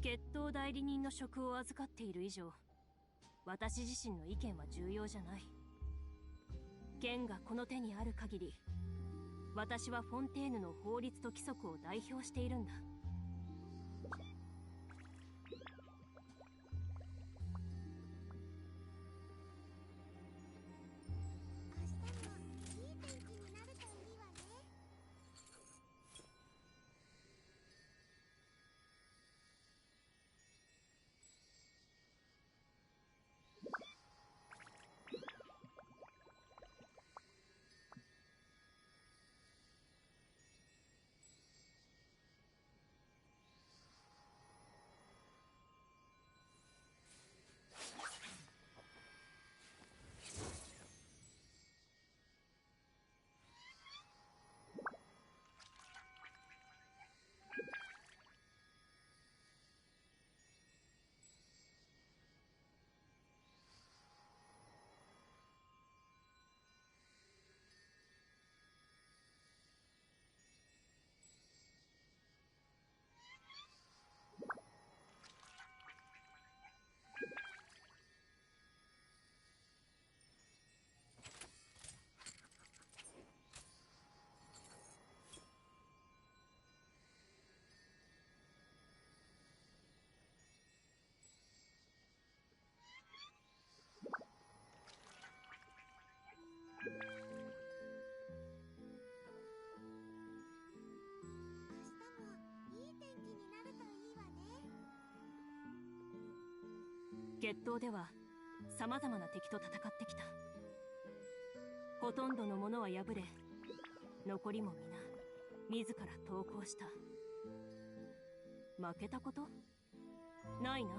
決闘代理人の職を預かっている以上、私自身の意見は重要じゃない。剣がこの手にある限り、私はフォンテーヌの法律と規則を代表しているんだ。決闘では様々な敵と戦ってきた。ほとんどの者は敗れ、残りも皆自ら投降した。負けたことないな。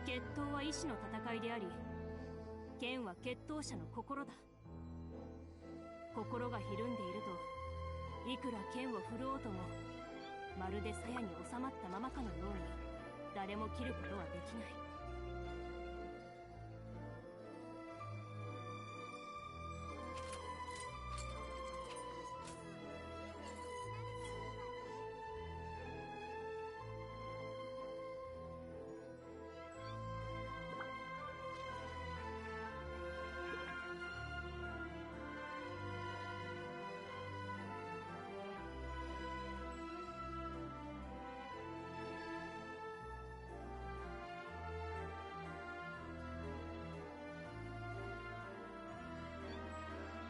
決闘は意志の戦いであり、剣は決闘者の心だ。心がひるんでいると、いくら剣を振るおうとも、まるで鞘に収まったままかのように誰も切ることはできない。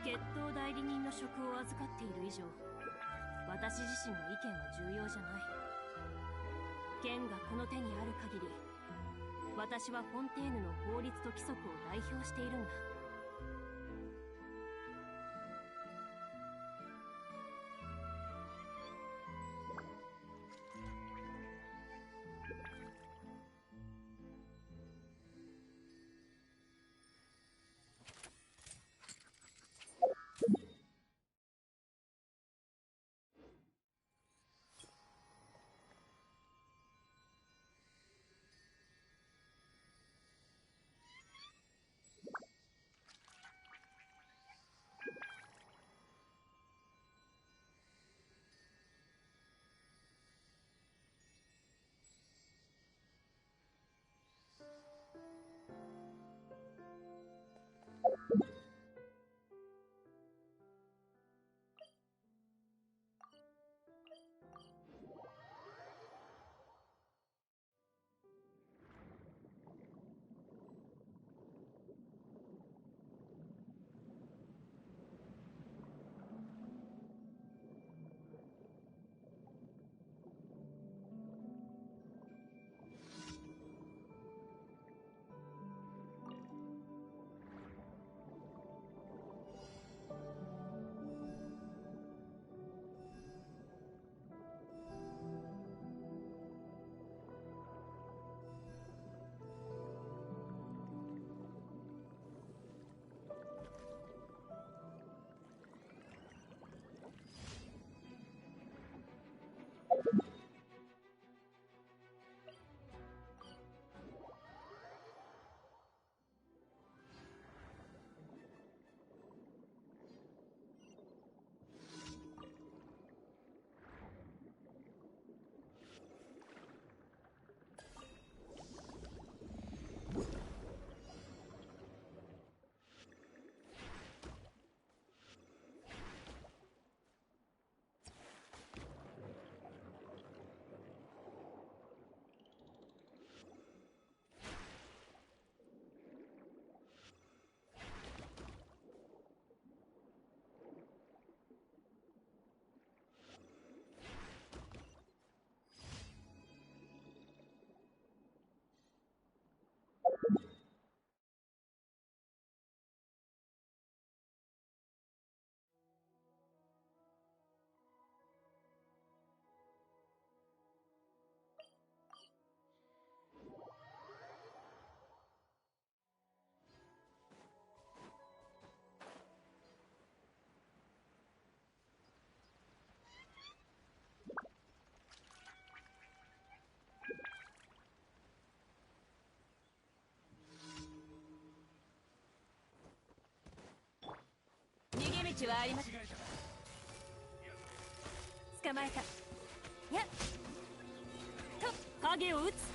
決闘代理人の職を預かっている以上、私自身の意見は重要じゃない。剣がこの手にある限り、私はフォンテーヌの法律と規則を代表しているんだ。大地はあります。捕まえた。やっと影を打つ。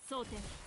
争点。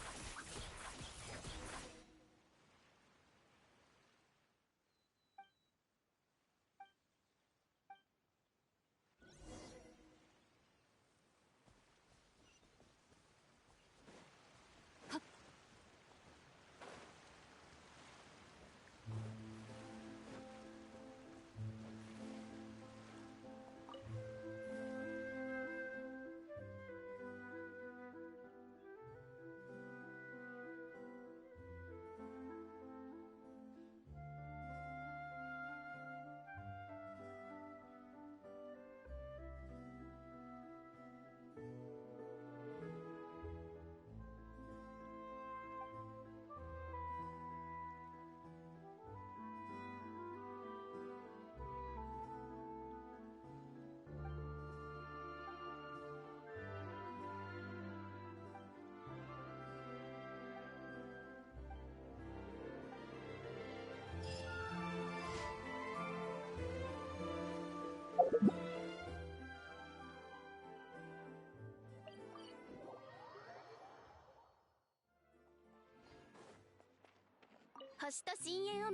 星と深淵を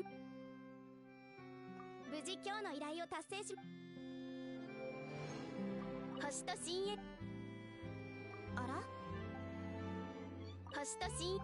無事今日の依頼を達成し星と深淵あら星と深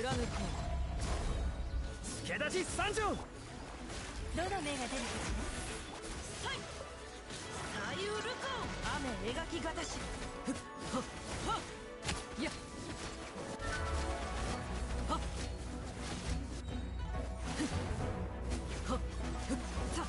貫こう。助立ち参上。どの目が出るかしら。はい。左右ルコ雨描きがたし。ふっはっはっやっはっふっはっふっさっ。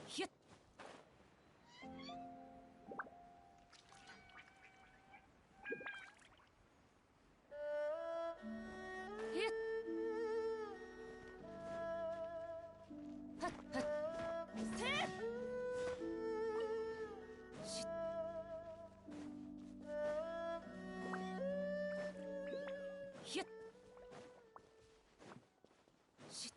ひゅっひゅっはっはっせーしっひゅっしっ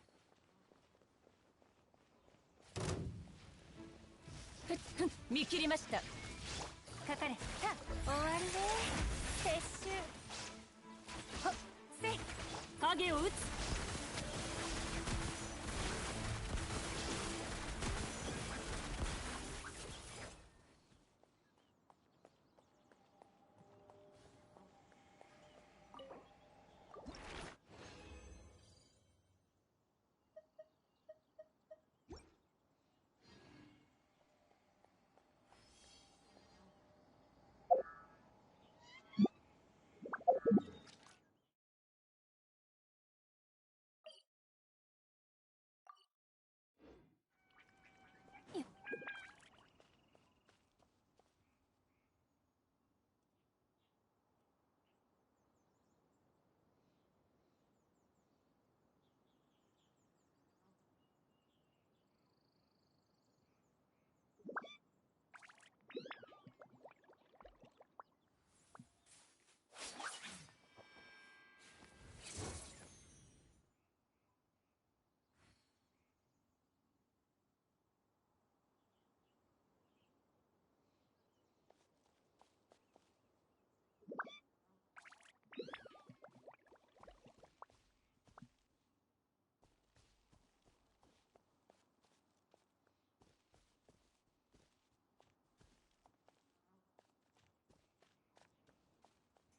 ふっふん見切りました。かかれ。さあ終わりね。撤収。ほっせい。影を打つ。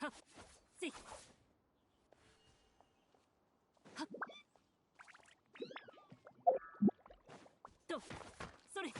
はっせい。はっとそれ。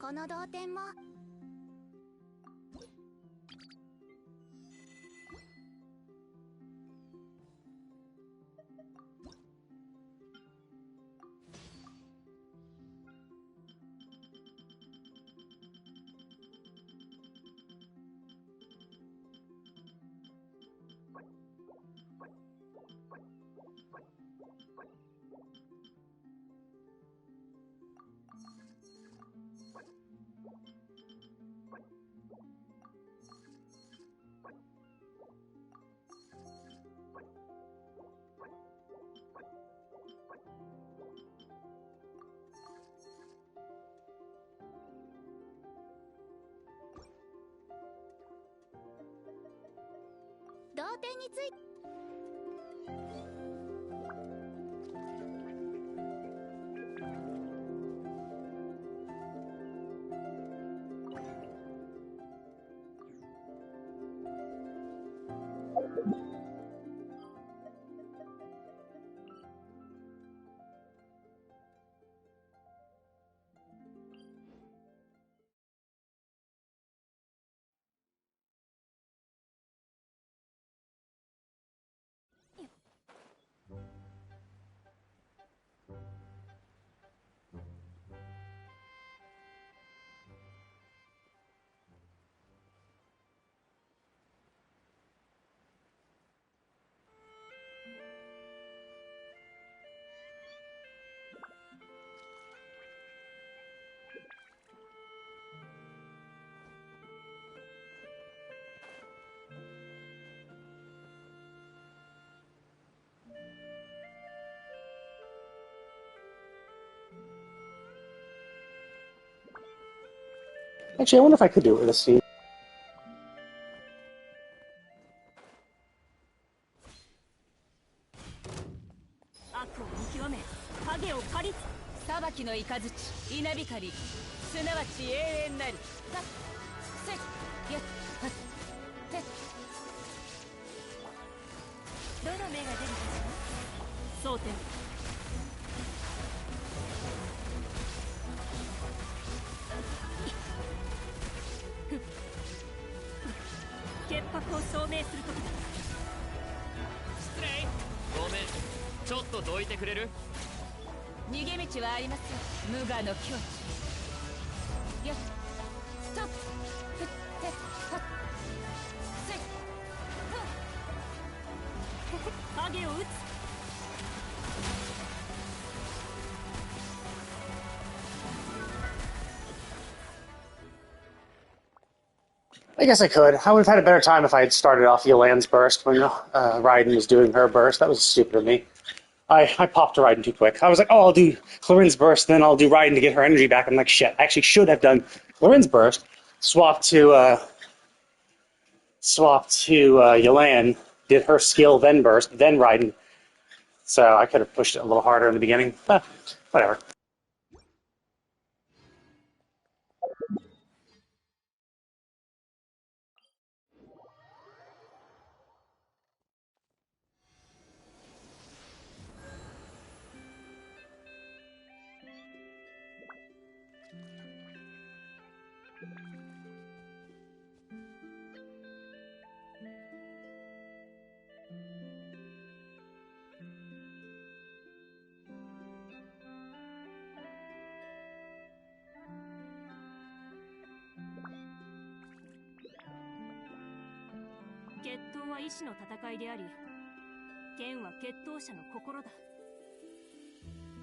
この同点も同点について。Actually, I wonder if I could do it with a scene. 悪を見極め影を狩り裁きの雷稲光すなわち永遠なりはっせやはってどの目が出るかしら争点潔白を証明する時だ。失礼。ごめん、ちょっとどいてくれる？逃げ道はありません。無我の境地よっストップふってはっせっ影を打つ。I guess I could. I would have had a better time if I had started off Yolande's burst when Raiden was doing her burst. That was stupid of me. I popped to Raiden too quick. I was like, oh, I'll do Clorinde's burst, then I'll do Raiden to get her energy back. I'm like, shit. I actually should have done Clorinde's burst, swap to Yolande, did her skill, then burst, then Raiden. So I could have pushed it a little harder in the beginning. But whatever.決闘は意志の戦いであり、剣は決闘者の心だ。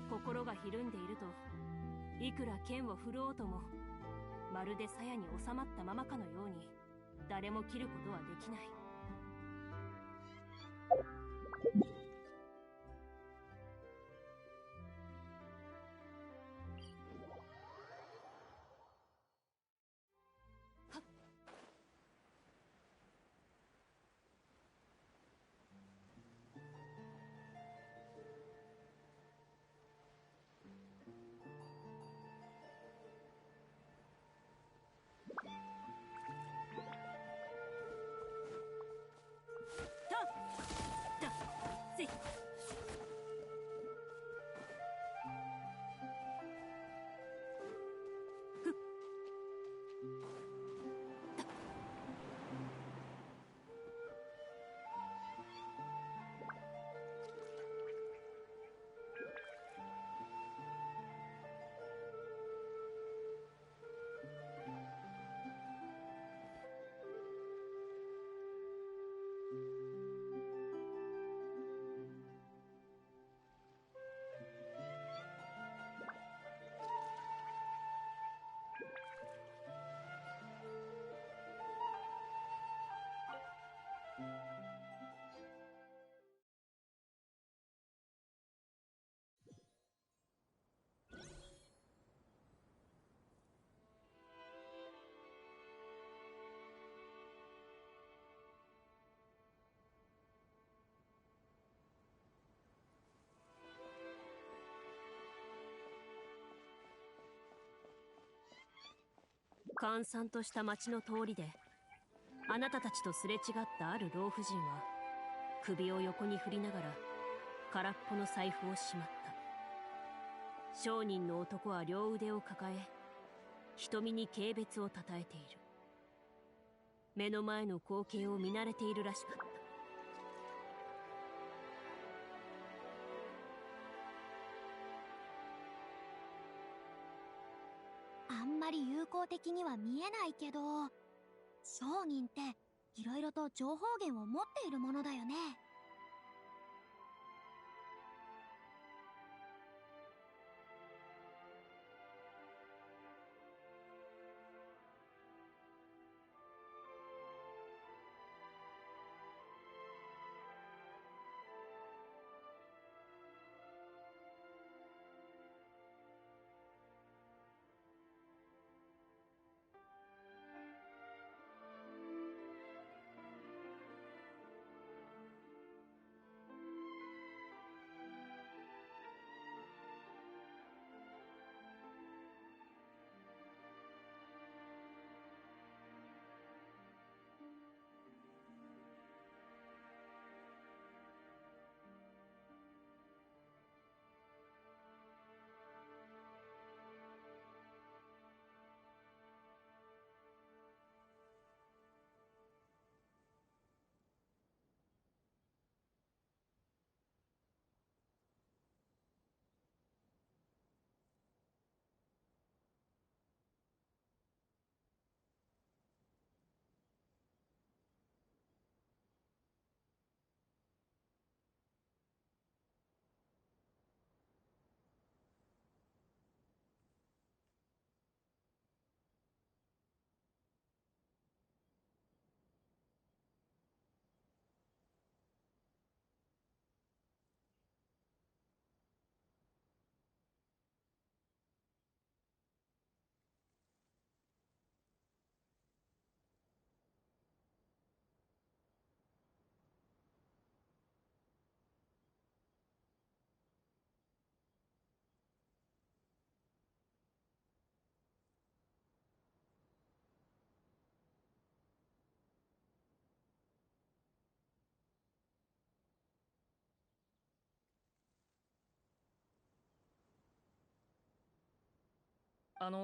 心がひるんでいると、いくら剣を振ろうとも、まるで鞘に収まったままかのように、誰も切ることはできない。閑散とした町の通りであなたたちとすれ違ったある老婦人は首を横に振りながら空っぽの財布をしまった。商人の男は両腕を抱え瞳に軽蔑をたたえている。目の前の光景を見慣れているらしかった。あんまり友好的には見えないけど、商人っていろいろと情報源を持っているものだよね。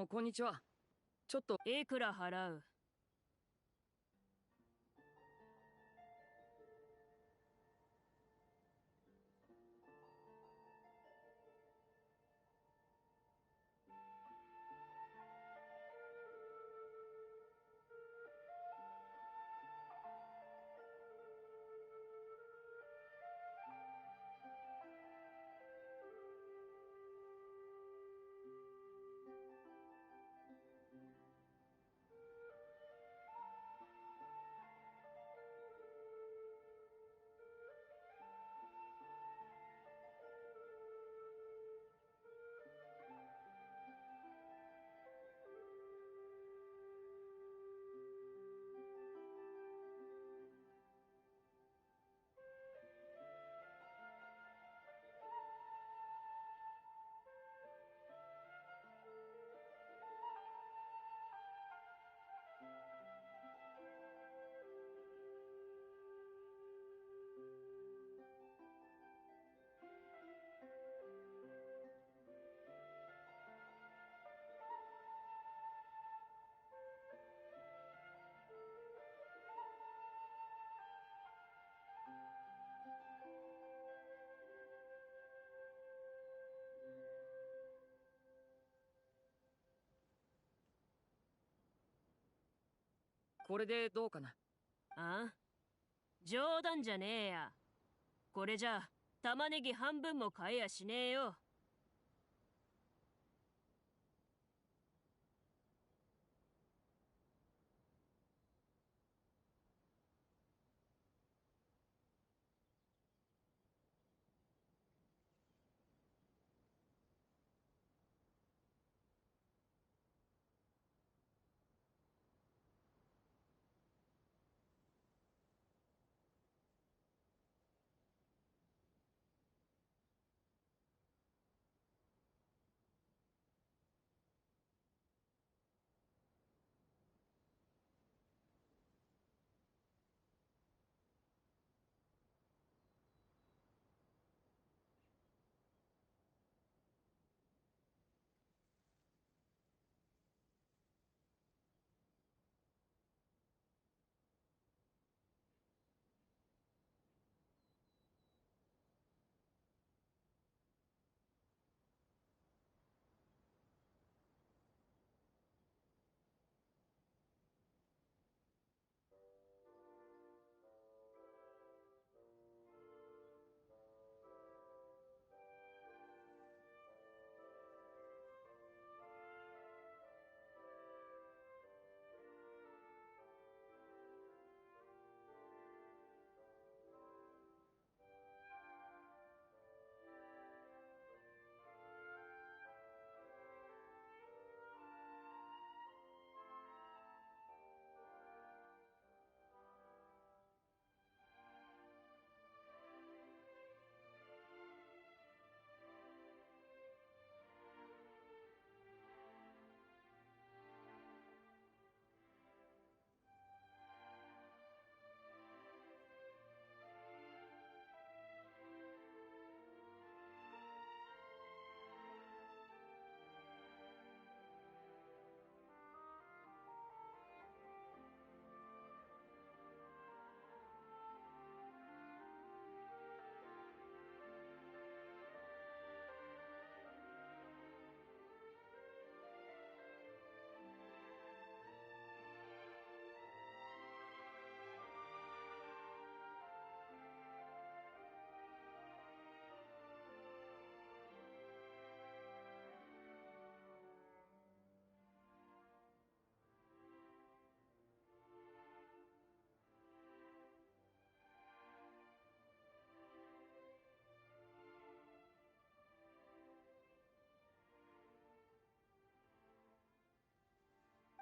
こんにちは。ちょっと。いくら払う？これでどうかな。あ？冗談じゃねえや。これじゃ玉ねぎ半分も買えやしねえよ。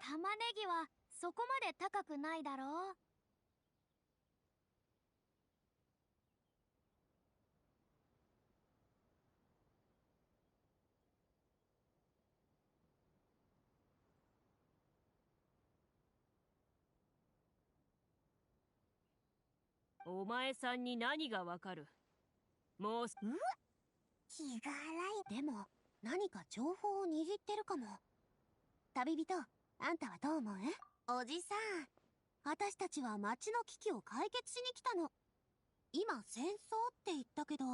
玉ねぎはそこまで高くないだろう。お前さんに何がわかる？もう気が荒い。でも何か情報を握ってるかも。旅人、あんたはどう思う？おじさん、私たちは町の危機を解決しに来たの。今戦争って言ったけど、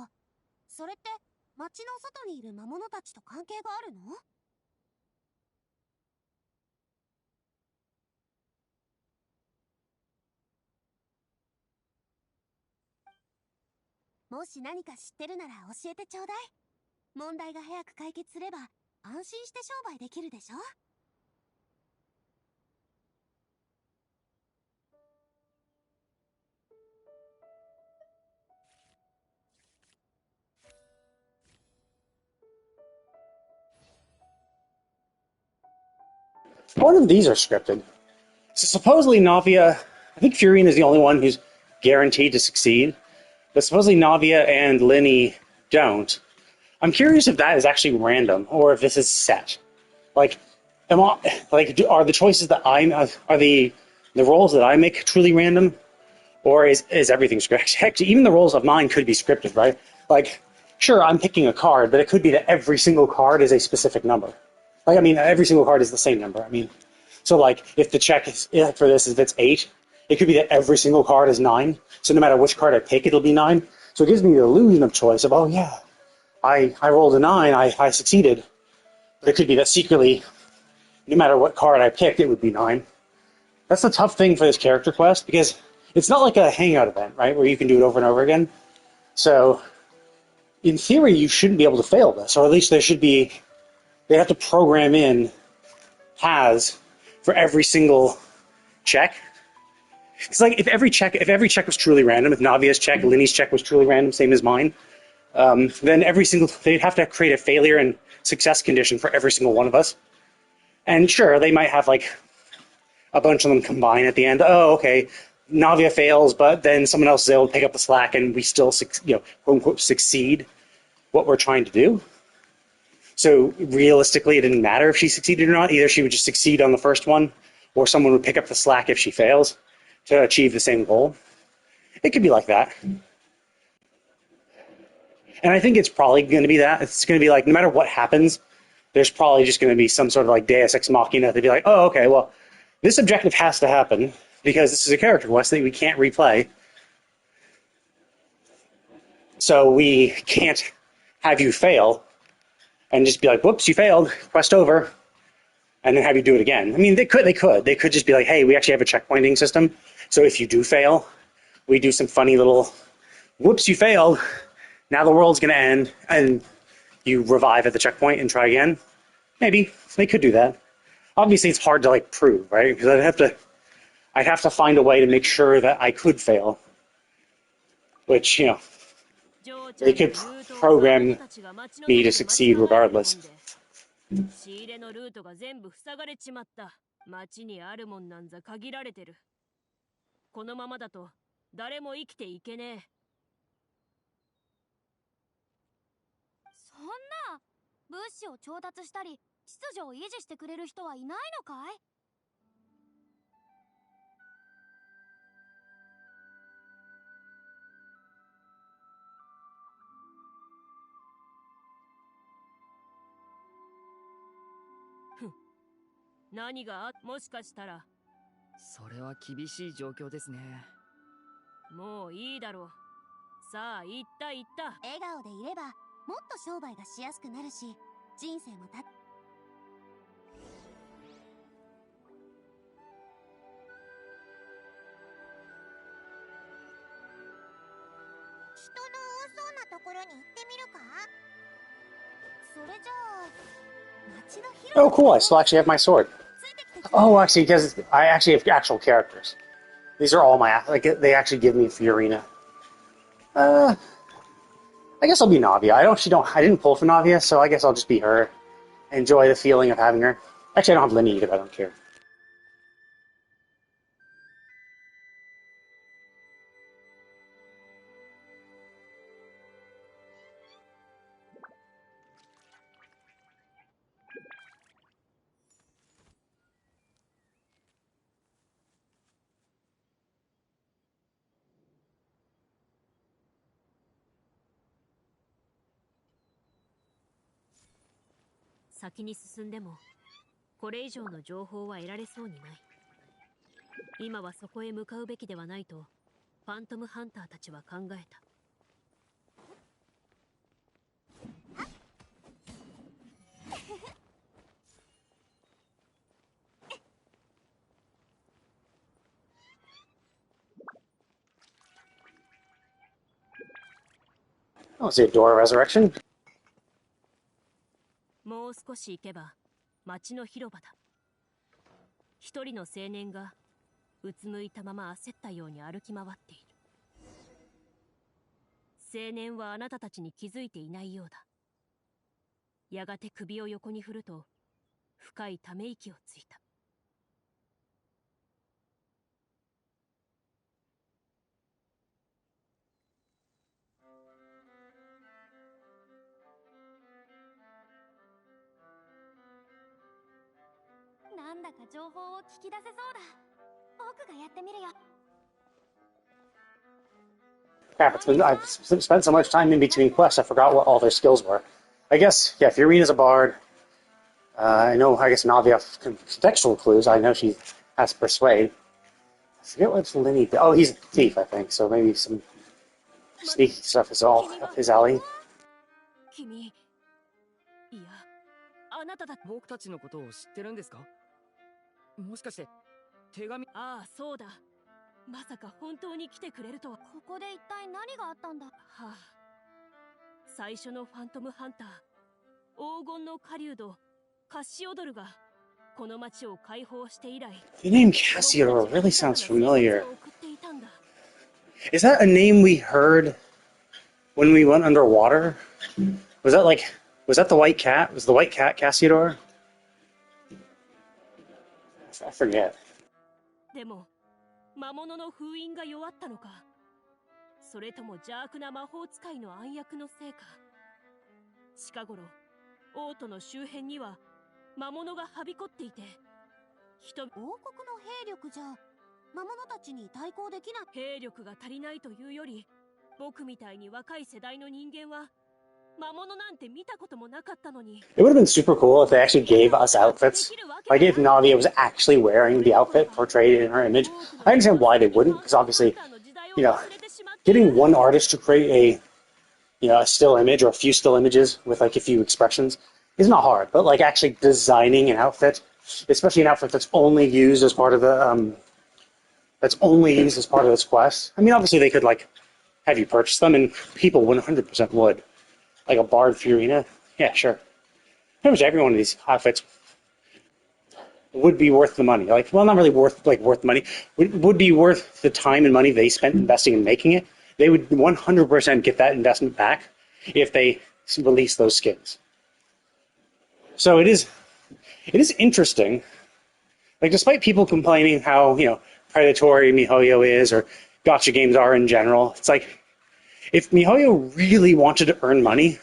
それって町の外にいる魔物たちと関係があるの？もし何か知ってるなら教えてちょうだい。問題が早く解決すれば安心して商売できるでしょ。One of these are scripted. So supposedly Navia, I think Furine is the only one who's guaranteed to succeed, but supposedly Navia and Linny don't. I'm curious if that is actually random or if this is set. Like, are the choices that are the roles that I make truly random, or is everything scripted? Heck, even the roles of mine could be scripted, right? Like, sure, I'm picking a card, but it could be that every single card is a specific number. Like, I mean, every single card is the same number. I mean, so like, if the check is, for this is if it's 8, it could be that every single card is 9. So no matter which card I pick, it'll be 9. So it gives me the illusion of choice of, oh yeah, I rolled a 9, I succeeded. But it could be that secretly, no matter what card I picked, it would be 9. That's the tough thing for this character quest, because it's not like a hangout event, right, where you can do it over and over again. So, in theory, you shouldn't be able to fail this, or at least they have to program in has for every single check. It's like if every check was truly random, if Navia's check, Linny's check was truly random, same as mine, then they'd have to create a failure and success condition for every single one of us. And sure, they might have like a bunch of them combine at the end. Oh, okay, Navia fails, but then someone else is able to pick up the slack, and we still, quote unquote, succeed what we're trying to do. So realistically, it didn't matter if she succeeded or not. Either she would just succeed on the first one, or someone would pick up the slack if she fails to achieve the same goal. It could be like that. And I think it's probably going to be that. It's going to be like, no matter what happens, there's probably just going to be some sort of like Deus Ex Machina. They'd be like, oh, okay, well, this objective has to happen because this is a character quest that we can't replay. So we can't have you fail and just be like, whoops, you failed, quest over, and then have you do it again. I mean, they could just be like, hey, we actually have a checkpointing system, so if you do fail, we do some funny little, whoops, you failed, now the world's going to end, and you revive at the checkpoint and try again. Maybe they could do that. Obviously, it's hard to like prove, right? Because I'd have to find a way to make sure that I could fail, which, you know, they could program me to succeed regardless. 仕入れのルートが全部塞がれちまった。町にあるもんなんざ限られてる。このままだと誰も生きていけねえ。そんな、物資を調達したり秩序を維持してくれる人はいないのかい？何がもしかしたら。それは厳しい状況ですね。もういいだろう。さあ、言った。笑顔でいればもっと商売がしやすくなるし、人生も人の多そうなところに行ってみるか？それじゃあ、街の広場。 Oh, cool, I still actually have my sword. Oh, actually, because I actually have actual characters. These are all like, they actually give me Fiorina. I guess I'll be Navia. I didn't pull for Navia, so I guess I'll just be her. Enjoy the feeling of having her. Actually, I don't have Linny either, I don't care. 先に進んでもこれ以上の情報は得られそうにない。今はそこへ向かうべきではないとファントムハンターたちは考えた。I don't see a door resurrection. もう少し行けば町の広場だ。一人の青年がうつむいたまま焦ったように歩き回っている。青年はあなたたちに気づいていないようだ。やがて首を横に振ると深いため息をついた。なんだか情報を聞き出せそうだ。僕がやってみるよ。Crap, I've spent so much time in between quests, I forgot what all their skills were. I guess, yeah, Furina's a bard. I guess Navi has contextual clues. I know she has Persuade. I forget what Linny did. Oh, he's a thief, I think, so maybe some sneaky stuff is all up his alley. 君、いや、あなただ。僕たちのことを知ってるんですか？もしかして手紙。ああ、そうだ。まさか本当に来てくれるとは。ここで一体何があったんだ。はあ、最初のファントムハンター、黄金の狩人カシオドルがこの町を解放して以来。 The name Cassiodor really sounds familiar. Is that a name we heard when we went underwater? Was that the white cat? Was the white cat Cassiodor? I forget. でも魔物の封印が弱ったのか、それとも邪悪な魔法使いの暗躍のせいか。近頃王都の周辺には魔物がはびこっていて、王国の兵力じゃ魔物たちに対抗できない。兵力が足りないというより、僕みたいに若い世代の人間は魔物なんて見たこともなかったのに。 It would have been super cool if they actually gave us outfits. Like if Navia was actually wearing the outfit portrayed in her image. I understand why they wouldn't, because obviously, getting one artist to create a still image or a few still images with like a few expressions is not hard. But like actually designing an outfit, especially an outfit that's only used as part of the this quest. I mean, obviously they could like have you purchase them, and people 100% would. Like a bard Furina, yeah, sure. Pretty much every one of these outfits would be worth the money. Like, well, not really worth the money. Would be worth the time and money they spent investing in making it. They would 100% get that investment back if they release those skins. So it is interesting. Like, despite people complaining how predatory MiHoYo is, or gacha games are in general, it's like, if MiHoYo really wanted to earn money,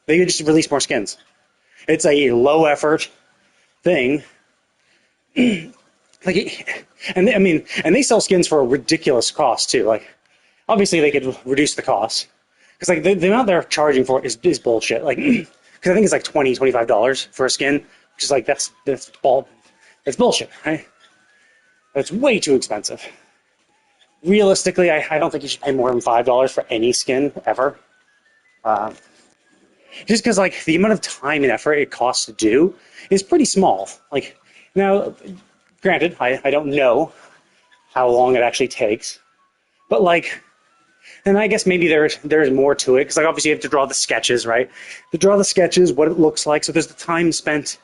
they could just release more skins. It's a low-effort thing. And they sell skins for a ridiculous cost too. Like, obviously they could reduce the cost, because like the amount they're charging for it is bullshit. Like, because I think it's like $25 for a skin, which is like that's bullshit, right? That's way too expensive. Realistically, I don't think you should pay more than $5 for any skin ever. Just because like the amount of time and effort it costs to do is pretty small. Like, now, granted, I don't know how long it actually takes, but like, and I guess maybe there's more to it, because like obviously you have to draw the sketches, right? To draw the sketches, what it looks like. So there's the time spent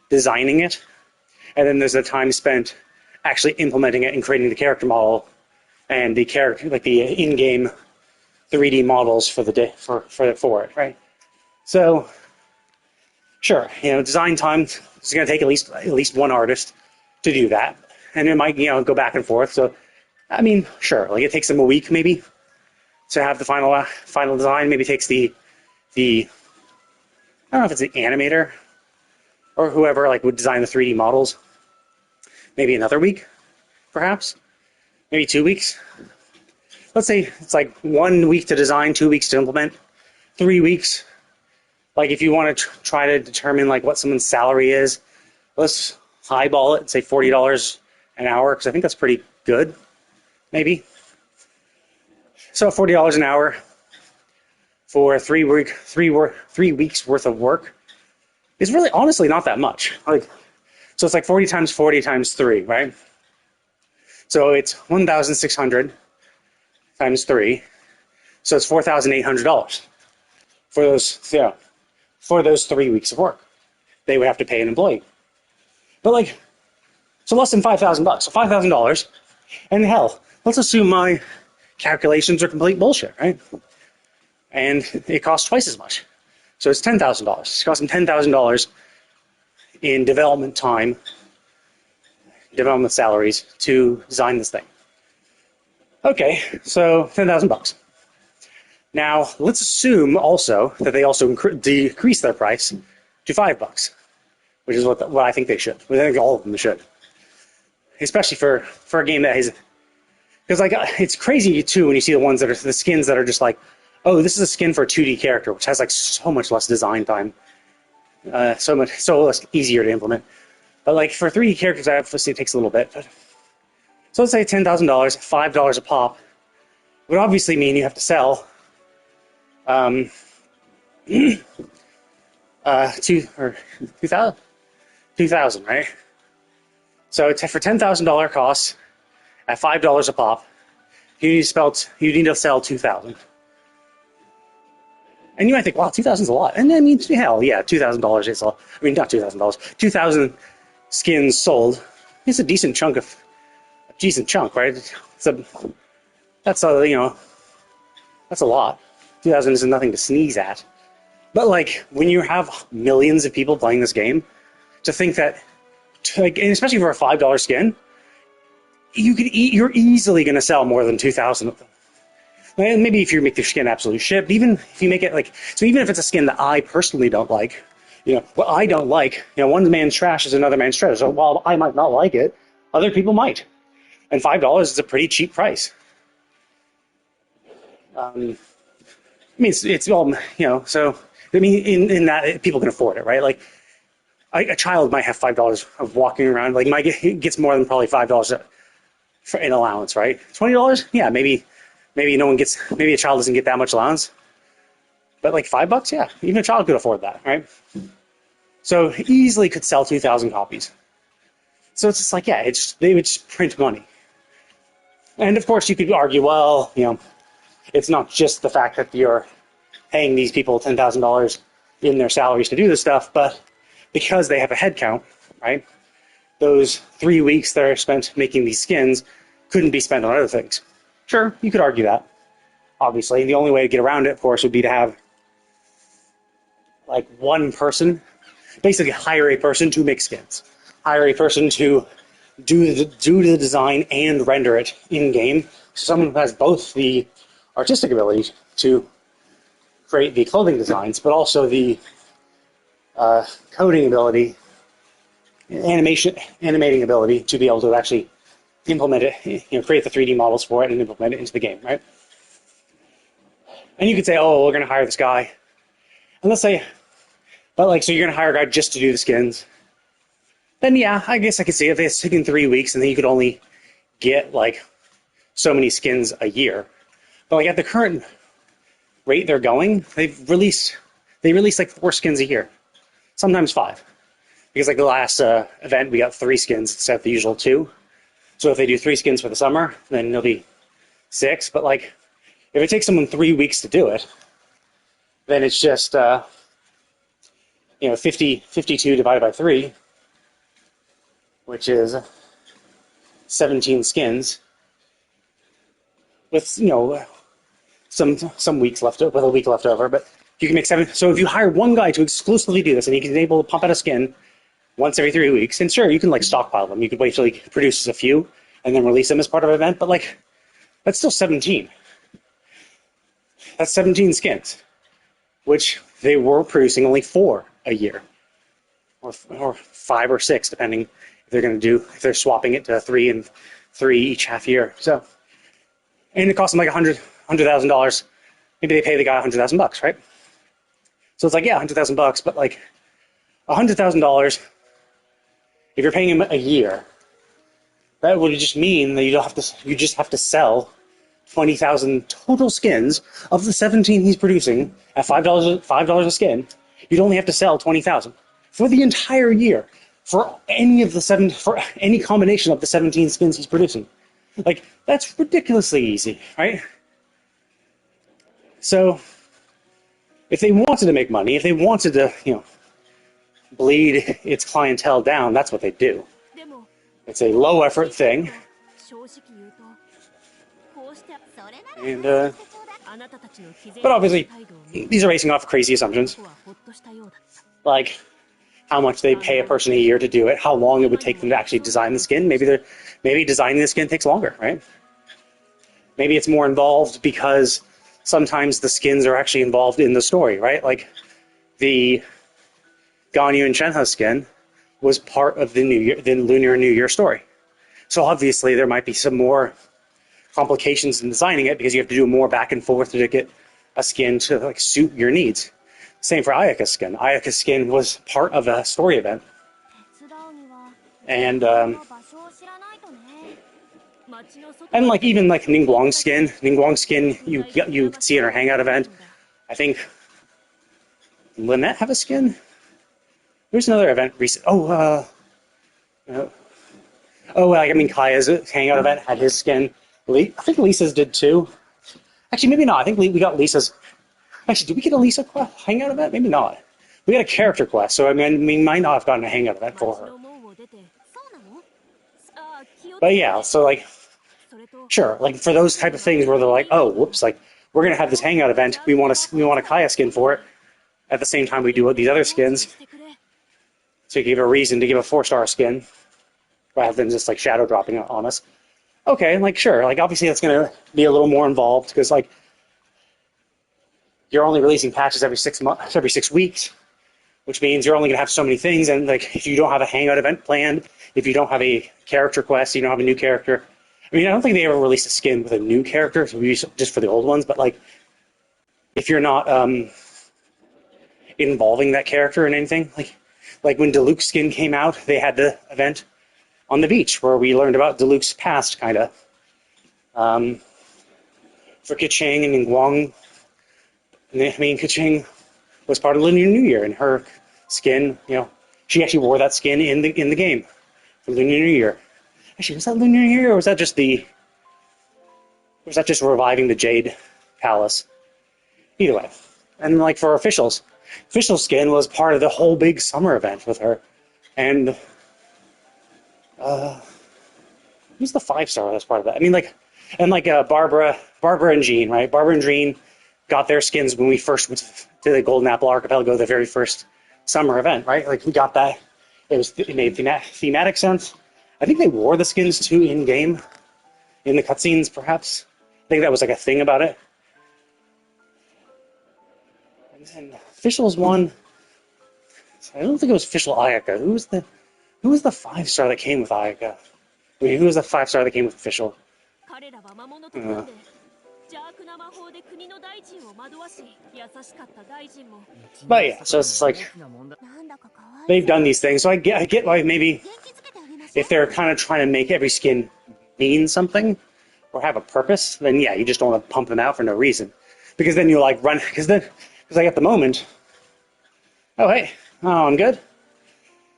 designing it, and then there's the time spent actually implementing it and creating the character model and the character, like the in-game 3D models for the day for it, right? So, sure, design time is going to take at least one artist to do that, and it might go back and forth. So, I mean, sure, like it takes them a week maybe to have the final design. Maybe it takes the I don't know if it's the animator or whoever like would design the 3D models. Maybe another week, perhaps. Maybe 2 weeks. Let's say it's like 1 week to design, 2 weeks to implement, 3 weeks Like if you want to try to determine like what someone's salary is, let's highball it and say $40 an hour, because I think that's pretty good, maybe. So $40 an hour for 3 weeks worth of work is really honestly not that much. Like, so it's like 40 times 40 times 3, right? So it's 1,600 times 3. So it's $4,800 for those 3 weeks of work. They would have to pay an employee. But like, so less than $5,000. So $5,000. And hell, let's assume my calculations are complete bullshit, right? And it costs twice as much. So it's $10,000. It's costing $10,000 in development time, development salaries to design this thing. Okay, so $10,000. Now, let's assume also that they also decrease their price to $5, which is what I think they should. I think all of them should. Especially for a game that has... Because like it's crazy too when you see the ones that are the skins that are just like, oh, this is a skin for a 2D character, which has like so much less design time, so less easier to implement. But like for 3D characters, obviously it takes a little bit. But so let's say $10,000, $5 a pop would obviously mean you have to sell 2,000, right? So for $10,000 costs at $5 a pop, you need to sell 2,000. And you might think, wow, 2,000 is a lot. And I mean, hell, yeah, $2,000 is a lot. I mean, not $2,000. 2,000 skins sold. It's a decent chunk, right? That's a lot. 2,000 is nothing to sneeze at. But like, when you have millions of people playing this game, to think that, and especially for a $5 skin, you're easily going to sell more than 2,000 of them. And maybe if you make your skin absolute shit, but even if you make it like, so even if it's a skin that I personally don't like, what I don't like, one man's trash is another man's treasure. So while I might not like it, other people might. And $5 is a pretty cheap price. I mean, it's all, so, I mean, in that, people can afford it, right? Like, a child might have $5 of walking around, like, gets more than probably $5 in allowance, right? $20? Yeah, maybe maybe a child doesn't get that much allowance. But like $5, yeah, even a child could afford that, right? So easily could sell 2,000 copies. So it's just like, yeah, they would just print money. And of course you could argue, well, it's not just the fact that you're paying these people $10,000 in their salaries to do this stuff, but because they have a head count, right? Those 3 weeks that are spent making these skins couldn't be spent on other things. Sure, you could argue that. Obviously, the only way to get around it, of course, would be to have like one person, basically hire a person to make skins, hire a person to do the design and render it in game. So someone who has both the artistic ability to create the clothing designs, but also the coding ability, animating ability to be able to actually implement it, create the 3D models for it and implement it into the game, right? And you could say, oh, we're going to hire this guy. And let's say, but like, so you're going to hire a guy just to do the skins. Then yeah, I guess I could see if it's taken 3 weeks and then you could only get like so many skins a year. But like at the current rate they're going, they release like 4 skins a year, sometimes 5. Because like the last event, we got 3 skins instead of the usual 2. So if they do 3 skins for the summer, then it'll be 6. But like, if it takes someone 3 weeks to do it, then it's just 52 divided by 3, which is 17 skins, with some weeks left over, with a week left over. But you can make 7. So if you hire one guy to exclusively do this, and he can able to pump out a skin once every 3 weeks, and sure, you can like stockpile them. You could wait till he produces a few and then release them as part of an event. But like, that's still 17. That's 17 skins, which they were producing only 4 a year, or 5 or 6, depending if they're swapping it to 3 and 3 each half year. So, and it costs them like $100,000. Maybe they pay the guy $100,000, right? So it's like, yeah, $100,000, but like $100,000, if you're paying him a year, that would just mean that you just have to sell 20,000 total skins of the 17 he's producing at $5 a skin. You'd only have to sell 20,000 for the entire year for any combination of the 17 skins he's producing. Like, that's ridiculously easy, right? So if they wanted to make money, if they wanted to, bleed its clientele down, that's what they do. でも It's a low effort thing, 正直言うとこうして and あなたたちの毅然 but obviously 態度を見 these are basing off crazy assumptions, 僕はほっとしたようだった like how much they pay a person a year to do it, how long it would take them to actually design the skin. Maybe designing the skin takes longer, right? Maybe it's more involved because sometimes the skins are actually involved in the story, right? Like the Ganyu and Shenhe skin was part of the Lunar New Year story. So obviously there might be some more complications in designing it because you have to do more back and forth to get a skin to like suit your needs. Same for Ayaka's skin. Ayaka's skin was part of a story event. 手伝うには And この場所を知らないとね 街の外 and like even like Ningguang's skin, you could see in her hangout event. I think Lynette have a skin. There's another event recent. Kaya's hangout event had his skin. I think Lisa's did too. Actually, maybe not. I think we got Lisa's. Actually, did we get a Lisa hangout event? Maybe not. We got a character quest, so I mean, we might not have gotten a hangout event for 街 her. の門を出て そうなの ああ気を But yeah, so like, それと sure, like for those type of things where they're like, oh, whoops, like we're gonna have this hangout event. We want a Kaya skin for it. At the same time, we do these other skins, してくれ so you give a reason to give a 4-star skin rather than just like shadow dropping on us. Okay, like sure, like obviously that's gonna be a little more involved because like you're only releasing patches every 6 months, every 6 weeks, which means you're only gonna have so many things. And like if you don't have a hangout event planned, if you don't have a character quest, you don't have a new character. I mean, I don't think they ever released a skin with a new character, so just for the old ones. But like, if you're not involving that character in anything, like when Diluc's skin came out, they had the event on the beach where we learned about Diluc's past, kind of. For Keqing and Ningguang, Keqing was part of Lunar New Year, and her skin, she actually wore that skin in the game for Lunar New Year. Actually, was that Lunar New Year, or was that just reviving the Jade Palace? Either way. And like for official skin was part of the whole big summer event with her. And who's the 5-star that's part of that? I mean, Barbara and Jean, right? Barbara and Jean got their skins when we first went to the Golden Apple Archipelago, the very first summer event, right? Like we got that. It made thematic sense. I think they wore the skins too in game, in the cutscenes, perhaps. I think that was like a thing about it. And then officials one. I don't think it was official Ayaka. Who was the 5-star that came with Ayaka? I mean, who was the 5-star that came with official? 彼らは魔物と組んで邪悪な魔法で国の大臣を惑わし優しかった大臣も But yeah, so it's like なんだかかわい they've done these things. So I get why maybe 元気づけてあげましょう if they're kind of trying to make every skin mean something or have a purpose, then yeah, you just don't want to pump them out for no reason. Because then you like run, because like at the moment, oh hey, oh I'm good.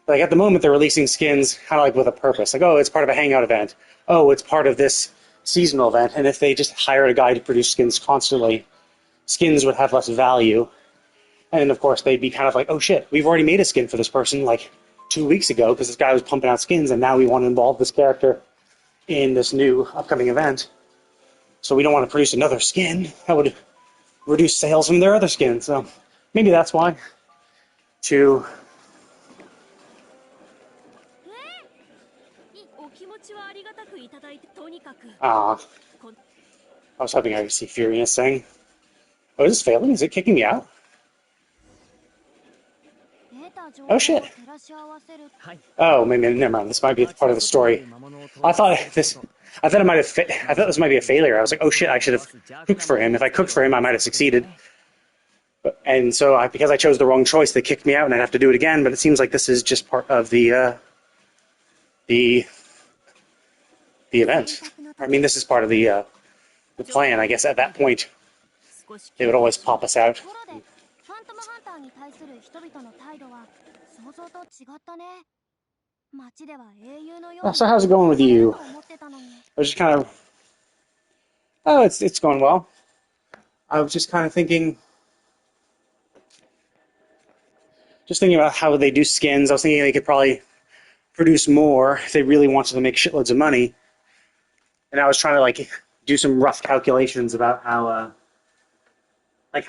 Like at the moment they're releasing skins kind of like with a purpose. Like, oh, it's part of a hangout event. Oh, it's part of this seasonal event. And if they just hired a guy to produce skins constantly, skins would have less value. And of course they'd be kind of like, oh shit, we've already made a skin for this person like 2 weeks ago because this guy was pumping out skins and now we want to involve this character in this new upcoming event. So we don't want to produce another skin. That would reduce sales from their other skins. So maybe that's why. To お気持ちはありがたくいただいてとにかく I was hoping I could see Furious saying, oh, is this failing? Is it kicking me out? 得た情 Oh 報を shit. 照らし合わせる Oh, maybe never mind. This might be part of the story. I thought this might be a failure. I was like, oh shit, I should have cooked for him. If I cooked for him, I might have succeeded. And so because I chose the wrong choice, they kicked me out, and I'd have to do it again. But it seems like this is just part of the event. I mean, this is part of the plan, I guess. At that point, 少し they would always pop us out. ところでファントムハンターに対する人々の態度は想像と違ったね。街では英雄のように So how's it going with you? 思ってたのに。 I was just kind of, oh, it's going well. I was just kind of thinking about how they do skins. I was thinking they could probably produce more if they really wanted to make shitloads of money. And I was trying to like do some rough calculations about how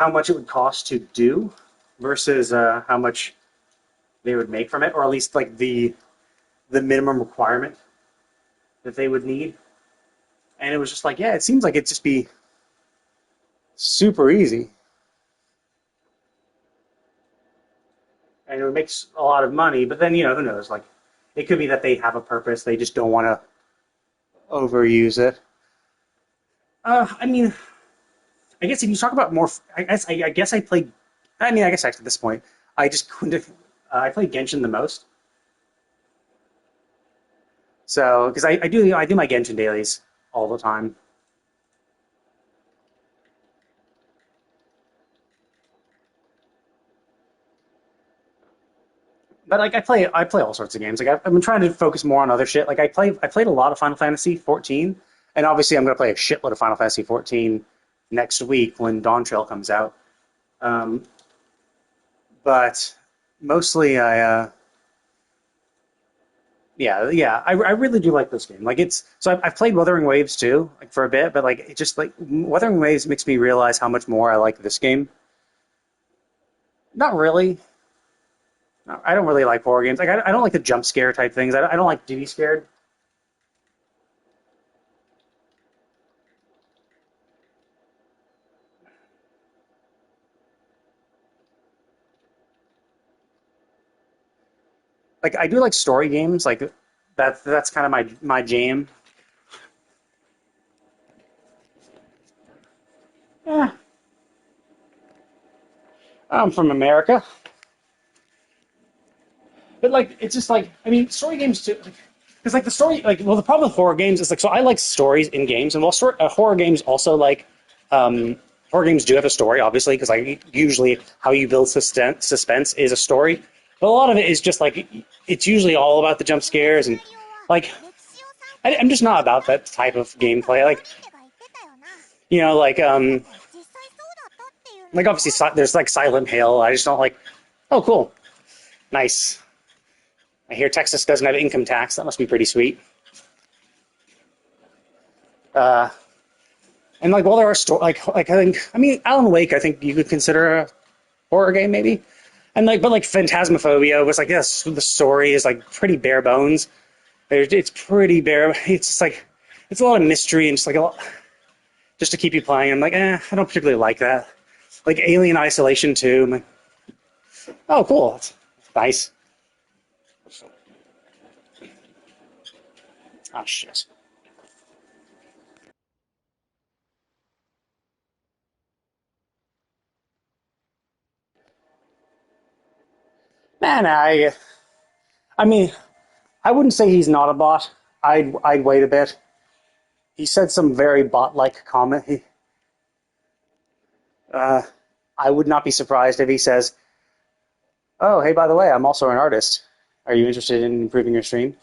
much it would cost to do versus how much they would make from it, or at least like the minimum requirement that they would need. And it was just like, yeah, it seems like it'd just be super easy. And it would make a lot of money, but then, who knows? Like, it could be that they have a purpose. They just don't want to overuse it. I mean, I guess if you talk about more, I guess I played. I mean, I guess actually at this point, I just couldn't. I played Genshin the most. So, because I do my Genshin dailies all the time. But like I play all sorts of games. Like I've been trying to focus more on other shit. Like I played a lot of Final Fantasy 14, and obviously I'm gonna play a shitload of Final Fantasy 14 next week when Dawn Trail comes out. But mostly I I really do like this game. Like I've played Wuthering Waves too, like for a bit, but like it just like Wuthering Waves makes me realize how much more I like this game. Not really. I don't really like horror games. Like I don't like the jump scare type things. I don't like to be scared. Like I do like story games. Like that's kind of my jam. Yeah, I'm from America. But like, it's just like, I mean, story games too. Because like the story, like, well, the problem with horror games is like, so I like stories in games, and while horror games also like, horror games do have a story, obviously, because like usually how you build suspense is a story. But a lot of it is just like, it's usually all about the jump scares and like, I'm just not about that type of gameplay. Like obviously there's like Silent Hill. I just don't like. Oh, cool, nice. I hear Texas doesn't have income tax. That must be pretty sweet. And like, well, there are I think, I mean, Alan Wake, I think you could consider a horror game, maybe. And like, but like Phantasmophobia was like, yes, the story is like pretty bare bones. It's pretty bare. It's just like, it's a lot of mystery and just like a lot, just to keep you playing. I'm like, I don't particularly like that. Like Alien Isolation 2. I'm like, oh, cool. That's nice. Oh, shit. Man, I mean, I wouldn't say he's not a bot. I'd wait a bit. He said some very bot-like comment. I would not be surprised if he says, "Oh, hey, by the way, I'm also an artist. Are you interested in improving your stream?"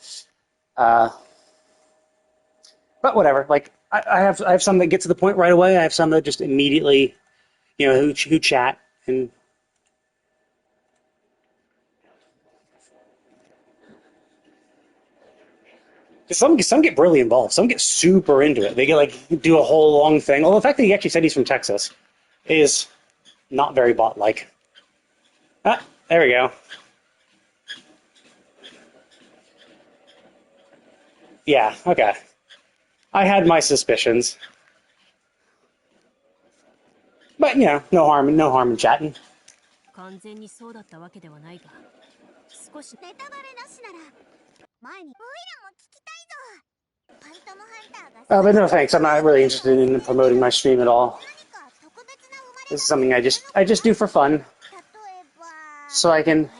But whatever. Like, I have some that get to the point right away. I have some that just immediately, who chat and. Some get really involved. Some get super into it. They get like do a whole long thing. Although the fact that he actually said he's from Texas is not very bot-like. Ah, there we go. Yeah, okay. I had my suspicions. But, no harm in chatting. 完全にそうだったわけではないが、少しネタバレなしなら前にオイラも聞きたいぞ。ファントムハンターが But no thanks. I'm not really interested in promoting my stream at all. 何か特別な生ま This is something I just do for fun, so I can,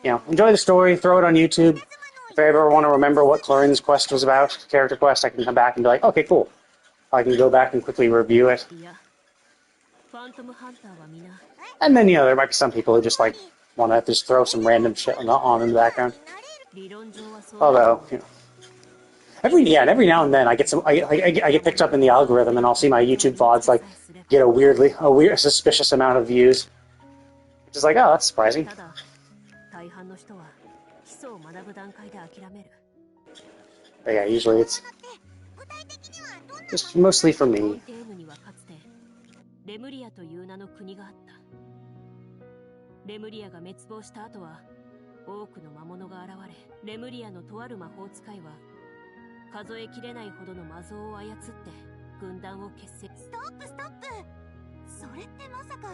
enjoy the story, throw it on YouTube. If I ever want to remember what Clorinde's quest was about, character quest, I can come back and be like, okay, cool. I can go back and quickly review it. いやファントムハンターは皆 And then, there might be some people who just, want to just throw some random shit on in the background. 理論上はそう Although, every now and then I get I get picked up in the algorithm, and I'll see my YouTube VODs, get a suspicious amount of views. Just like, oh, that's surprising. ただ大半の人は基礎を学ぶ段階で諦める But yeah, usually it's just mostly for フォン me. テーヌにはかつてレムリアという名の国があったレムリアが滅亡した後は多くの魔物が現れレムリアのとある魔法使いは数えきれないほどの魔像を操って軍団を結成ストップストップ。それってまさか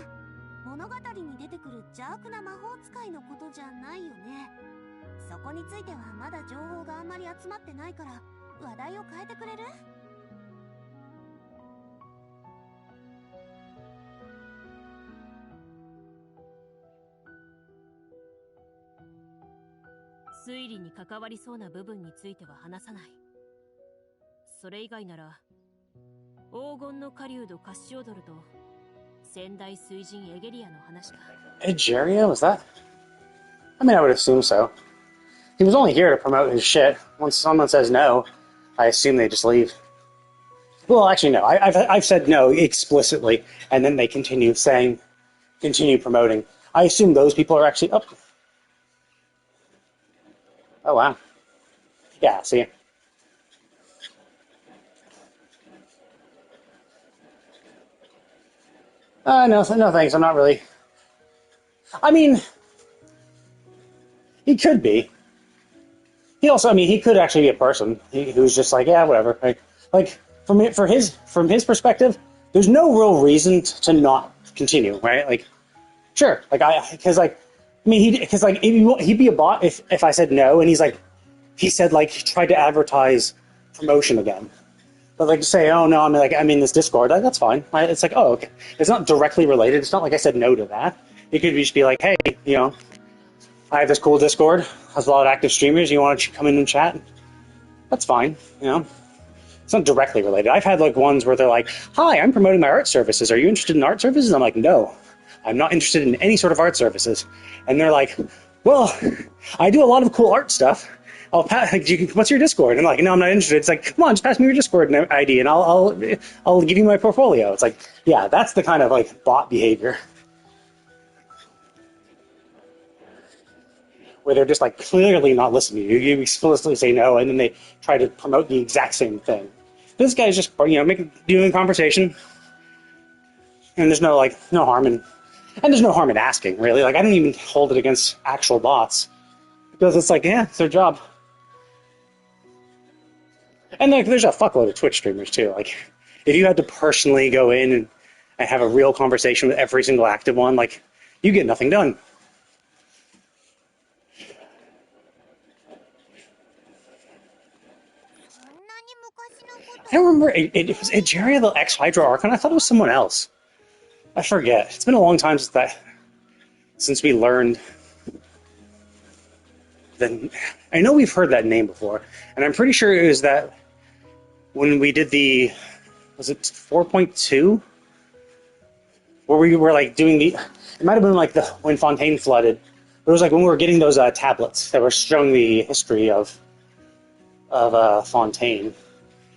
物語に出てくる邪悪な魔法使いのことじゃないよね。そこについてはまだ情報があんまり集まってないから話題を変えてくれる？推理に関わりそうな部分については話さないそれ以外なら黄金の狩人カッシオドルと仙台水神エゲリアの話か Egeria, was that? I mean, I would assume so. He was only here to promote his shit. Once someone says no, I assume they just leave. Well, actually, no. I've said no explicitly, and then they continue promoting. I assume those people are actually up. Oh, wow. Yeah, see. No thanks, I'm not really... I mean... He could be. He also, he could actually be a person who's just like, yeah, whatever. From his perspective, there's no real reason to not continue, right? Sure, he'd be a bot if I said no, and he tried to advertise promotion again. But to say, oh no, I'm in this Discord, that's fine. It's oh, okay. It's not directly related. It's not like I said no to that. It could just be hey, I have this cool Discord, has a lot of active streamers, you want to come in and chat? That's fine, It's not directly related. I've had ones where they're like, hi, I'm promoting my art services. Are you interested in art services? I'm like, no, I'm not interested in any sort of art services. And they're like, well, I do a lot of cool art stuff. What's your Discord? And I'm like, no, I'm not interested. It's come on, just pass me your Discord ID and I'll give you my portfolio. It's yeah, that's the kind of bot behavior. Where they're just clearly not listening to you. You explicitly say no, and then they try to promote the exact same thing. This guy's just doing conversation, and there's no no harm in, and there's no harm in asking really. I don't even hold it against actual bots because it's yeah, it's their job. And there's a fuckload of Twitch streamers too. If you had to personally go in and have a real conversation with every single active one, you get nothing done. I don't remember. It was Egeria the Ex-Hydra Archon? I thought it was someone else. I forget. It's been a long time since we learned. I know we've heard that name before, and I'm pretty sure it was that when we did was it 4.2? Where we were doing it might have been when Fontaine flooded. It was when we were getting those tablets that were showing the history of Fontaine.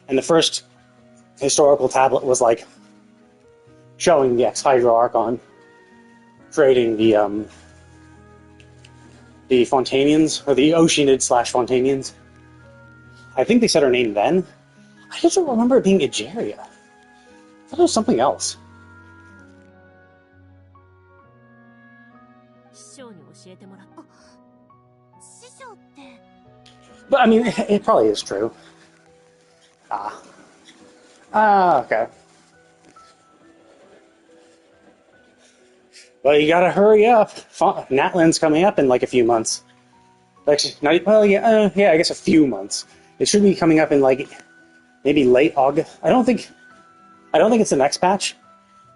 And the first historical tablet was showing the Ex-Hydra Archon creating the Fontanians, or the Oceanid/Fontanians. I think they said her name then. I just don't remember it being Egeria. I thought it was something else. 師匠に教えてもらった。師匠って。 But it probably is true. Okay. Well, you gotta hurry up. Natlan's coming up in a few months. Actually, I guess a few months. It should be coming up in maybe late August. I don't think it's the next patch.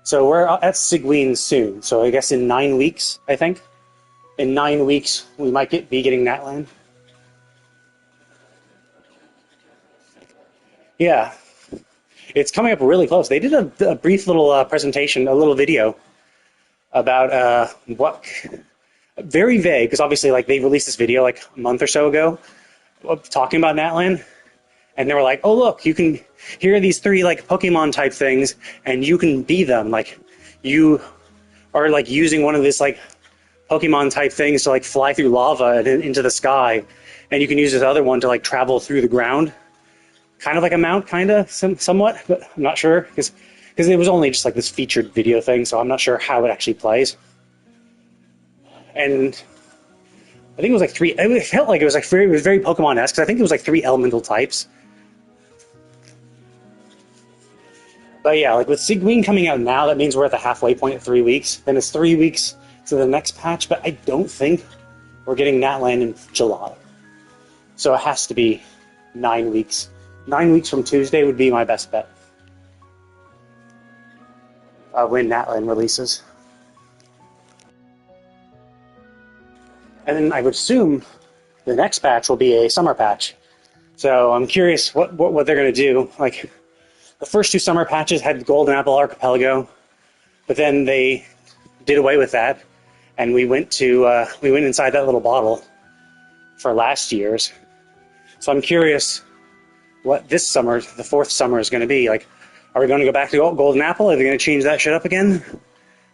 So we're at Sigween soon. So I guess in 9 weeks, I think. In 9 weeks, we might be getting Natlan. Yeah. It's coming up really close. They did a brief little presentation, a little video about what, very vague, because obviously like they released this video like a month or so ago talking about Natlan, and they were like, oh look, you can, here are these 3 like Pokemon type things, and you can be them. Like you are like using one of this like Pokemon type things to like fly through lava and into the sky, and you can use this other one to like travel through the ground. Kind of like a mount, kind of, somewhat, but I'm not sure, because it was only just like this featured video thing, so I'm not sure how it actually plays. And I think it was like 3, it felt like it was very Pokemon-esque, because I think it was like 3 elemental types. But yeah, like with Sigween coming out now, that means we're at the halfway point at 3 weeks. Then it's 3 weeks to the next patch, but I don't think we're getting Natlan in July. So it has to be 9 weeks. 9 weeks from Tuesday would be my best bet. When Natlan releases. And then I would assume the next patch will be a summer patch. So I'm curious what they're going to do. Like, the first 2 summer patches had Golden Apple Archipelago, but then they did away with that, and we went inside that little bottle for last year's. So I'm curious what this summer, the 4th summer, is going to be. Like, are we going to go back to Golden Apple? Are they going to change that shit up again?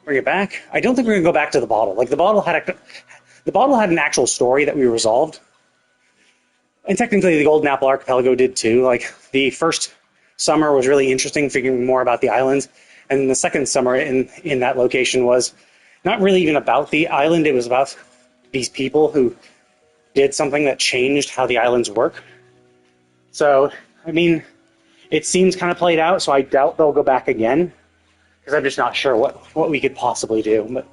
Bring it back? I don't think we're going to go back to the bottle. Like, the bottle had an actual story that we resolved. And technically, the Golden Apple Archipelago did too. Like, the first summer was really interesting, figuring more about the islands. And the second summer in that location was not really even about the island. It was about these people who did something that changed how the islands work. So, I mean, it seems kind of played out, so I doubt they'll go back again, because I'm just not sure what we could possibly do. But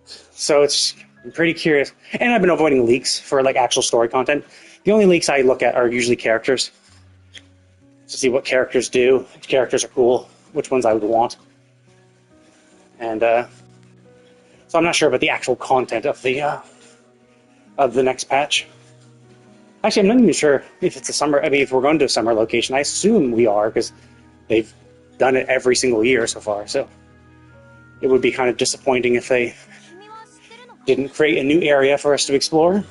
so I'm pretty curious. And I've been avoiding leaks for like actual story content. The only leaks I look at are usually characters, to see what characters do, which characters are cool, which ones I would want. And so I'm not sure about the actual content of the next patch. Actually, I'm not even sure if it's a summer. I mean, if we're going to a summer location, I assume we are, because they've done it every single year so far. So it would be kind of disappointing if they didn't create a new area for us to explore.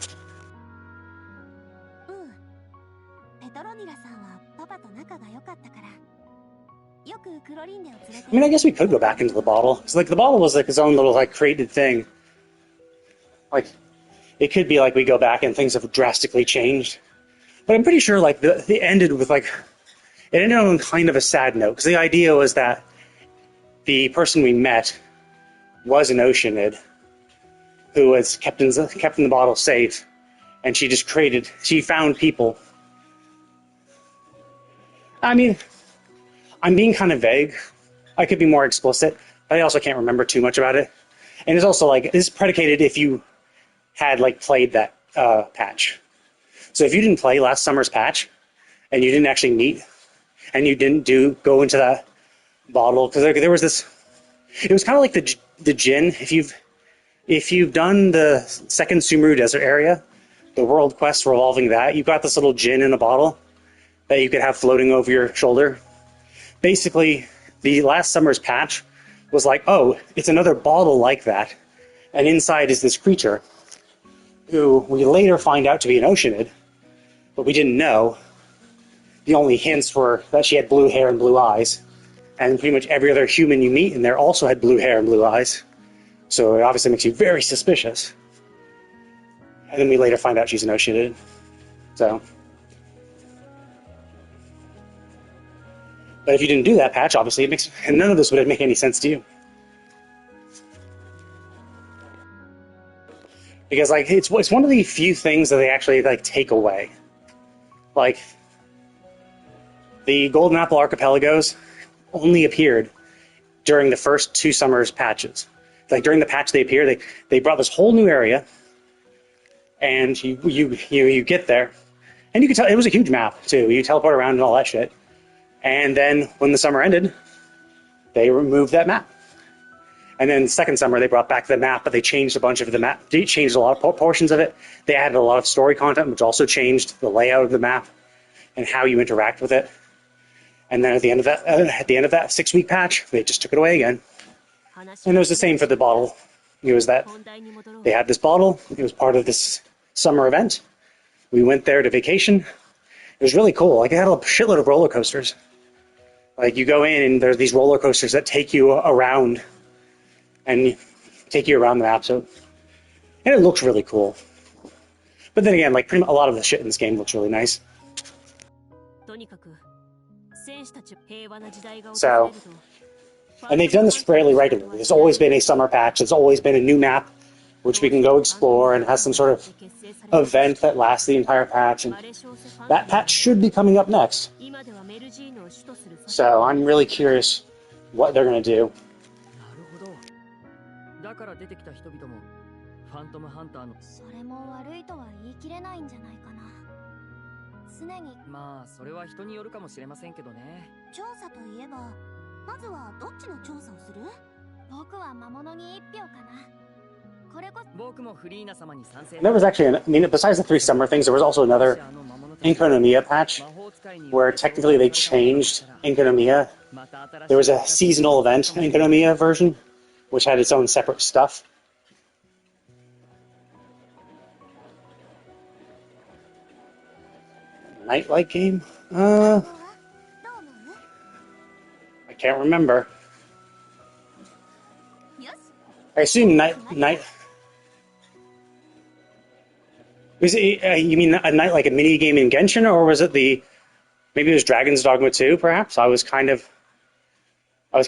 I mean, I guess we could go back into the bottle. Because like the bottle was like its own little like created thing. Like, it could be like we go back and things have drastically changed. But I'm pretty sure like it ended with like, it ended on kind of a sad note, because the idea was that the person we met was an Oceanid who was kept in the bottle safe, and she found people. I mean, I'm being kind of vague. I could be more explicit, but I also can't remember too much about it. And it's also like, this is predicated if you had like played that patch. So if you didn't play last summer's patch, and you didn't actually meet, and you didn't go into that bottle, because there was this, it was kind of like the Djinn. If you've done the second Sumeru Desert area, the world quest revolving that, you've got this little Djinn in a bottle that you could have floating over your shoulder. Basically, the last summer's patch was like, oh, it's another bottle like that, and inside is this creature who we later find out to be an Oceanid, but we didn't know. The only hints were that she had blue hair and blue eyes, and pretty much every other human you meet in there also had blue hair and blue eyes. So it obviously makes you very suspicious. And then we later find out she's an Oceanid. So. But if you didn't do that patch, obviously and none of this would make any sense to you. Because like it's one of the few things that they actually like take away. Like the Golden Apple Archipelagos only appeared during the first 2 summers patches. Like during the patch they appeared, they brought this whole new area, and you get there, and you can tell it was a huge map too. You teleport around and all that shit. And then when the summer ended, they removed that map. And then second summer, they brought back the map, but they changed a bunch of the map. They changed a lot of portions of it. They added a lot of story content, which also changed the layout of the map and how you interact with it. And then at the end of that 6-week patch, they just took it away again. And it was the same for the bottle. It was that they had this bottle. It was part of this summer event. We went there to vacation. It was really cool. Like, it had a shitload of roller coasters. Like, you go in and there's these roller coasters that take you around and take you around the map. So, and it looks really cool. But then again, like, pretty much a lot of the shit in this game looks really nice. So, and they've done this fairly regularly. There's always been a summer patch. There's always been a new map, which we can go explore and has some sort of event that lasts the entire patch. And that patch should be coming up next. So I'm really curious what they're going to do. だから出てきた人々もファントムハンターのそれも悪いとは言い切れないんじゃないかな。常にまあそれは人によるかもしれませんけどね。調査といえば、まずはどっちの調査をする？僕は魔物に1票かな。これこそ僕もフリーナ様に賛成。There was actually, I mean, besides the 3 summer things, there was also another Inkonomiya patch where technically they changed Inkonomiya. There was a seasonal event Inkonomiya version, which had its own separate stuff. Nightlight game? I can't remember. I assume night. Was it, you mean a night like a mini game in Genshin, or was it maybe it was Dragon's Dogma 2, perhaps? I was kind of a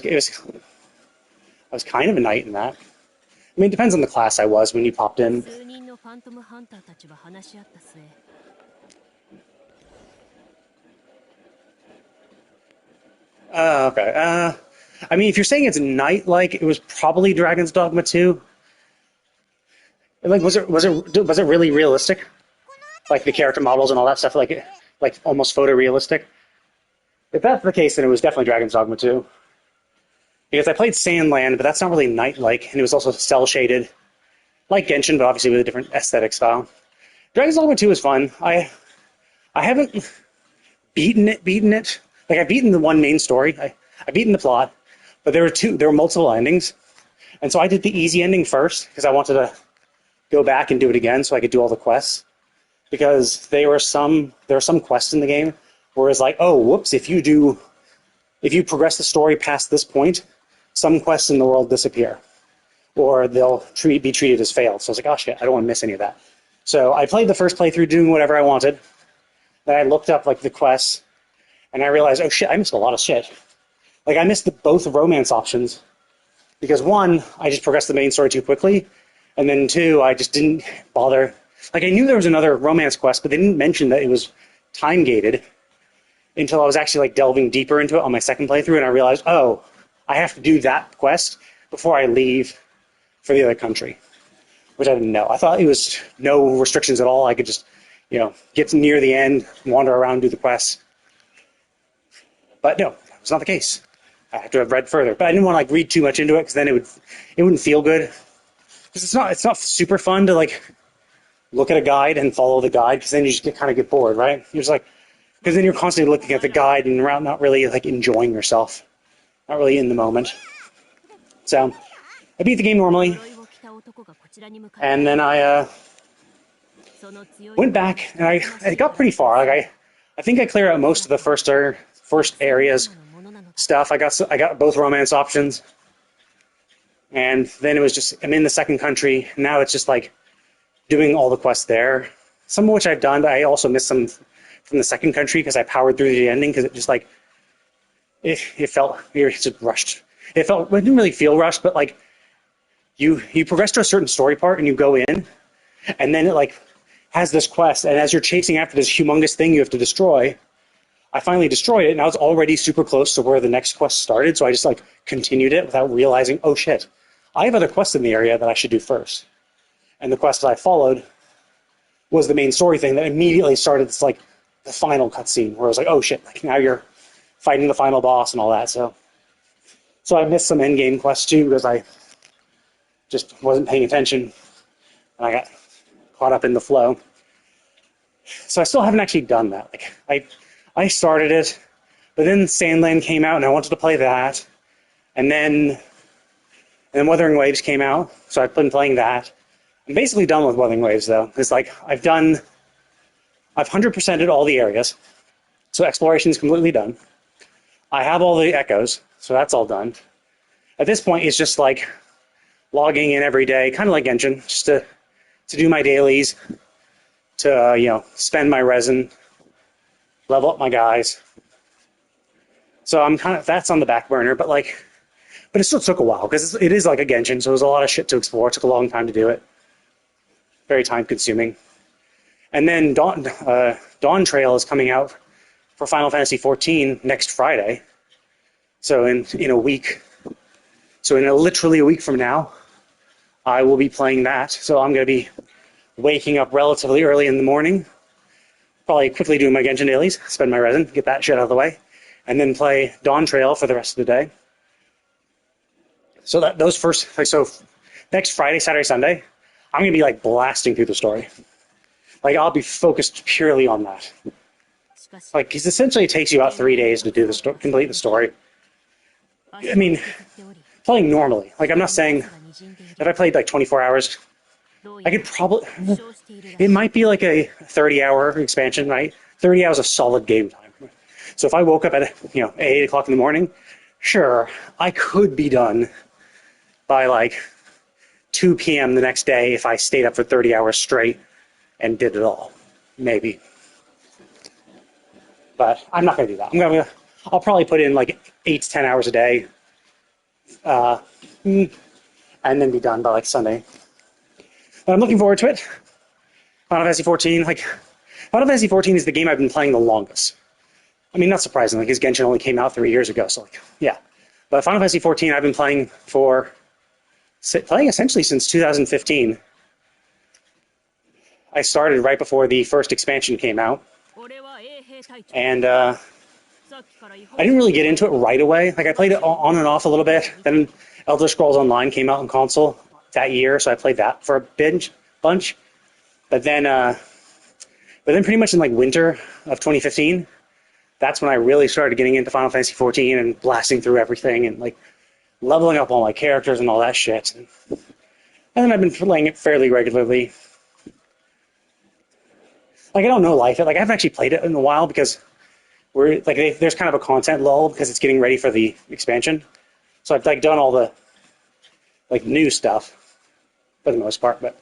knight in that. I mean, it depends on the class I was when you popped in. Okay. I mean, if you're saying it's knight-like, it was probably Dragon's Dogma 2. Like, was it really realistic? Like the character models and all that stuff, like almost photorealistic? If that's the case, then it was definitely Dragon's Dogma 2. Because I played Sandland, but that's not really knight-like, and it was also cel-shaded, like Genshin, but obviously with a different aesthetic style. Dragon's Dogma 2 is fun. I haven't beaten it. Like, I've beaten the one main story. I've beaten the plot, but there were multiple endings, and so I did the easy ending first because I wanted to go back and do it again so I could do all the quests. Because there are some quests in the game where it's like, oh, whoops, if you progress the story past this point, some quests in the world disappear, or they'll be treated as failed. So I was like, oh shit, I don't want to miss any of that. So I played the first playthrough doing whatever I wanted. Then I looked up like the quests, and I realized, oh shit, I missed a lot of shit. Like, I missed both romance options. Because one, I just progressed the main story too quickly, and then two, I just didn't bother. Like, I knew there was another romance quest, but they didn't mention that it was time-gated until I was actually, like, delving deeper into it on my second playthrough, and I realized, oh, I have to do that quest before I leave for the other country, which I didn't know. I thought it was no restrictions at all. I could just, get near the end, wander around, do the quests. But no, it's not the case. I have to have read further. But I didn't want to, like, read too much into it, because then it wouldn't feel good. Because it's not super fun to, like, look at a guide and follow the guide, because then you just kind of get bored, right? You're just like, because then you're constantly looking at the guide and not really, like, enjoying yourself. Not really in the moment. So, I beat the game normally, and then I went back, and I got pretty far. Like, I think I cleared out most of the first areas stuff. I got both romance options, and then it was just, I'm in the second country. Now it's just like doing all the quests there, some of which I've done, but I also missed some from the second country because I powered through the ending, because it just, like, it felt just rushed. It didn't really feel rushed, but, like, you progress to a certain story part and you go in, and then it, like, has this quest, and as you're chasing after this humongous thing you have to destroy, I finally destroyed it, and I was already super close to where the next quest started, so I just, like, continued it without realizing, oh shit, I have other quests in the area that I should do first. And the quest that I followed was the main story thing that immediately started this, like, the final cutscene, where I was like, oh shit, like, now you're fighting the final boss and all that, so So I missed some endgame quests too because I just wasn't paying attention and I got caught up in the flow. So I still haven't actually done that. Like I started it, but then Sandland came out and I wanted to play that. And then Wuthering Waves came out, so I've been playing that. I'm basically done with Wuthering Waves though. It's like I've 100%ed all the areas. So exploration is completely done. I have all the echoes, so that's all done. At this point, it's just like logging in every day, kind of like Genshin, just to do my dailies, to spend my resin, level up my guys. So that's on the back burner, but it still took a while because it is like a Genshin, so there's a lot of shit to explore. It took a long time to do it, very time consuming. And then Dawn Trail is coming out for Final Fantasy XIV next Friday. So in a week, literally a week from now, I will be playing that. So I'm going to be waking up relatively early in the morning, probably quickly doing my Genshin dailies, spend my resin, get that shit out of the way, and then play Dawn Trail for the rest of the day. So next Friday, Saturday, Sunday, I'm going to be blasting through the story. I'll be focused purely on that. Because essentially it takes you about 3 days to do complete the story. I mean, playing normally. I'm not saying if I played 24 hours, I could probably, it might be like a 30-hour expansion, right? 30 hours of solid game time. So if I woke up at 8 o'clock in the morning, sure, I could be done by 2 p.m. the next day if I stayed up for 30 hours straight and did it all. Maybe. But I'm not going to do that. I'll probably put in 8 to 10 hours a day, and then be done by Sunday. But I'm looking forward to it. Final Fantasy XIV, Final Fantasy XIV is the game I've been playing the longest. I mean, not surprisingly, because Genshin only came out 3 years ago, so yeah. But Final Fantasy XIV I've been playing essentially since 2015. I started right before the first expansion came out, and I didn't really get into it right away. I played it on and off a little bit. Then Elder Scrolls Online came out on console that year, so I played that for a bunch. But then pretty much in winter of 2015, that's when I really started getting into Final Fantasy XIV and blasting through everything and leveling up all my characters and all that shit. And then I've been playing it fairly regularly. I don't know life. I haven't actually played it in a while because there's kind of a content lull because it's getting ready for the expansion. So I've done all the new stuff for the most part, but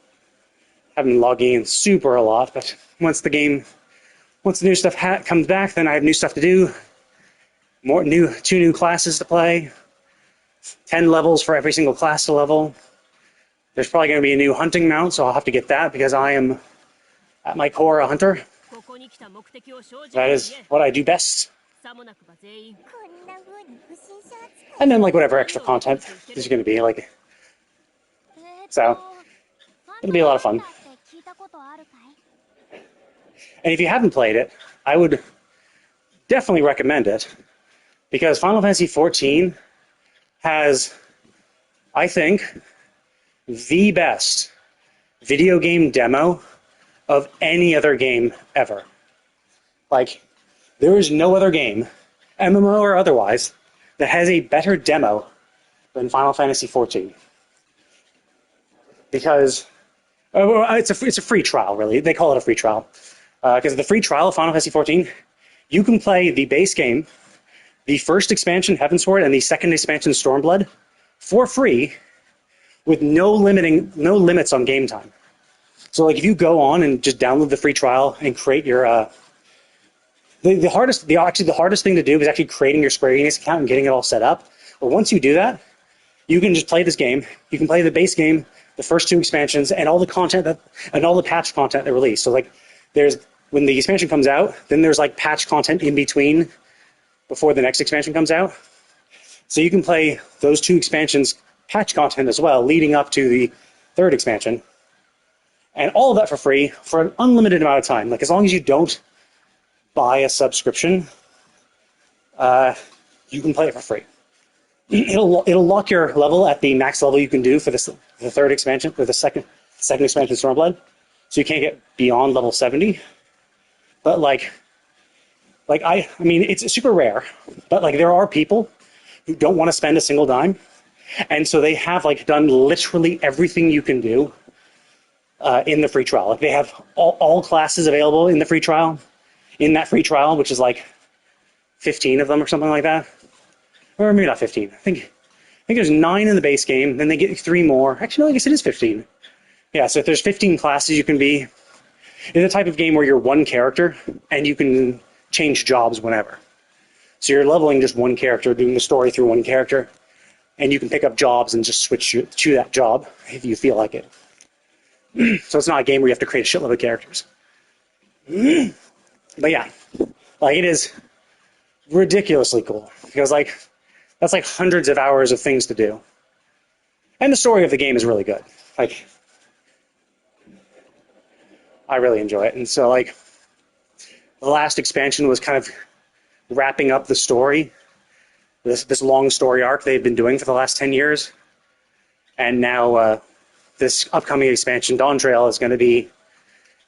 haven't been logging in super a lot. But once the new stuff comes back, then I have new stuff to do. 2 new classes to play. 10 levels for every single class to level. There's probably going to be a new hunting mount, so I'll have to get that because I am, at my core, a hunter. That is what I do best. And then whatever extra content there's going to be. So, it'll be a lot of fun. And if you haven't played it, I would definitely recommend it because Final Fantasy XIV has, I think, the best video game demo of any other game ever. There is no other game, MMO or otherwise, that has a better demo than Final Fantasy XIV. Because it's a free trial, really. They call it a free trial. Because the free trial of Final Fantasy XIV, you can play the base game, the first expansion, Heavensward, and the second expansion, Stormblood, for free, with no limits on game time. So if you go on and just download the free trial and create your the hardest thing to do is actually creating your Square Enix account and getting it all set up. But once you do that, you can just play this game. You can play the base game, the first 2 expansions, and all the content and all the patch content they release. So when the expansion comes out, then there's patch content in between before the next expansion comes out. So you can play those 2 expansions patch content as well, leading up to the 3rd expansion. And all of that for free for an unlimited amount of time. As long as you don't buy a subscription, you can play it for free. it'll lock your level at the max level you can do for the third expansion, or the second expansion, Stormblood. So you can't get beyond level 70. But I mean, it's super rare. But like, there are people who don't want to spend a single dime, and so they have like done literally everything you can do in the free trial. Like, they have all classes available in the free trial. In that free trial, which is like 15 of them or something like that, or maybe not 15. I think there's 9 in the base game. Then they get 3 more. Actually, no, I guess it is 15. Yeah, so if there's 15 classes you can be. It's a type of game where you're one character and you can change jobs whenever. So you're leveling just one character, doing the story through one character, and you can pick up jobs and just switch to that job if you feel like it. So it's not a game where you have to create a shitload of characters. But yeah, like, it is ridiculously cool because like that's like hundreds of hours of things to do, and the story of the game is really good. Like, I really enjoy it, and so like the last expansion was kind of wrapping up the story, this long story arc they've been doing for the last 10 years, and now this upcoming expansion, Dawn Trail, is going to be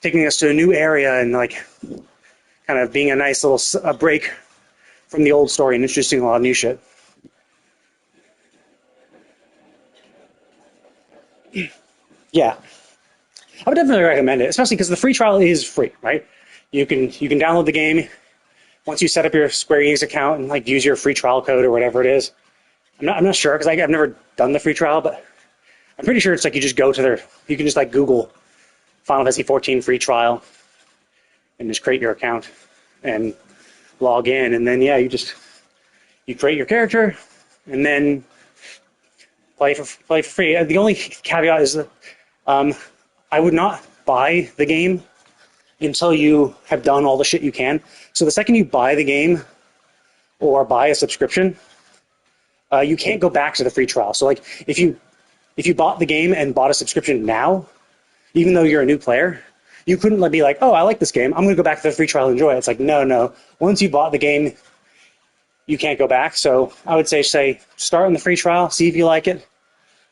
taking us to a new area and like kind of being a nice little break from the old story and introducing a lot of new shit. Yeah, I would definitely recommend it, especially because the free trial is free, right? You can download the game once you set up your Square Enix account and like use your free trial code or whatever it is. I'm not sure because I've never done the free trial, but I'm pretty sure it's like you just go to you can just like Google Final Fantasy 14 free trial and just create your account and log in, and then yeah, you create your character and then play for free. The only caveat is that I would not buy the game until you have done all the shit you can. So the second you buy the game or buy a subscription, you can't go back to the free trial. So like, if you bought the game and bought a subscription now, even though you're a new player, you couldn't be like, oh, I like this game, I'm going to go back to the free trial and enjoy it. It's like, no. Once you bought the game, you can't go back. So I would say start on the free trial, see if you like it,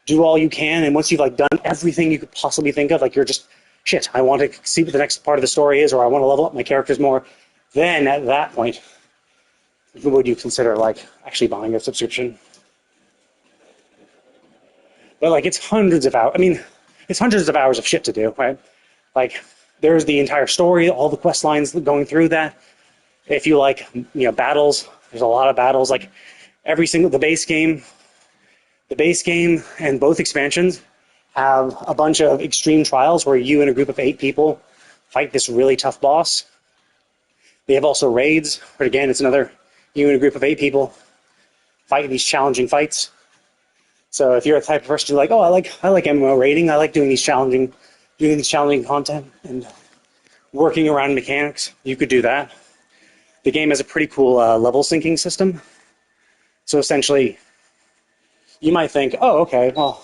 do all you can, and once you've like done everything you could possibly think of, like you're just, shit, I want to see what the next part of the story is, or I want to level up my characters more, then at that point, would you consider like actually buying a subscription? But like, it's hundreds of hours. I mean, it's hundreds of hours of shit to do, right? Like, there's the entire story, all the quest lines going through that. If you like, battles, there's a lot of battles. Like, the base game and both expansions have a bunch of extreme trials where you and a group of 8 people fight this really tough boss. They have also raids, but again, it's another, you and a group of 8 people fight these challenging fights. So if you're the type of person who's like, oh, I like MMO raiding, I like doing these challenging content and working around mechanics, you could do that. The game has a pretty cool level syncing system. So essentially, you might think, oh, okay, well,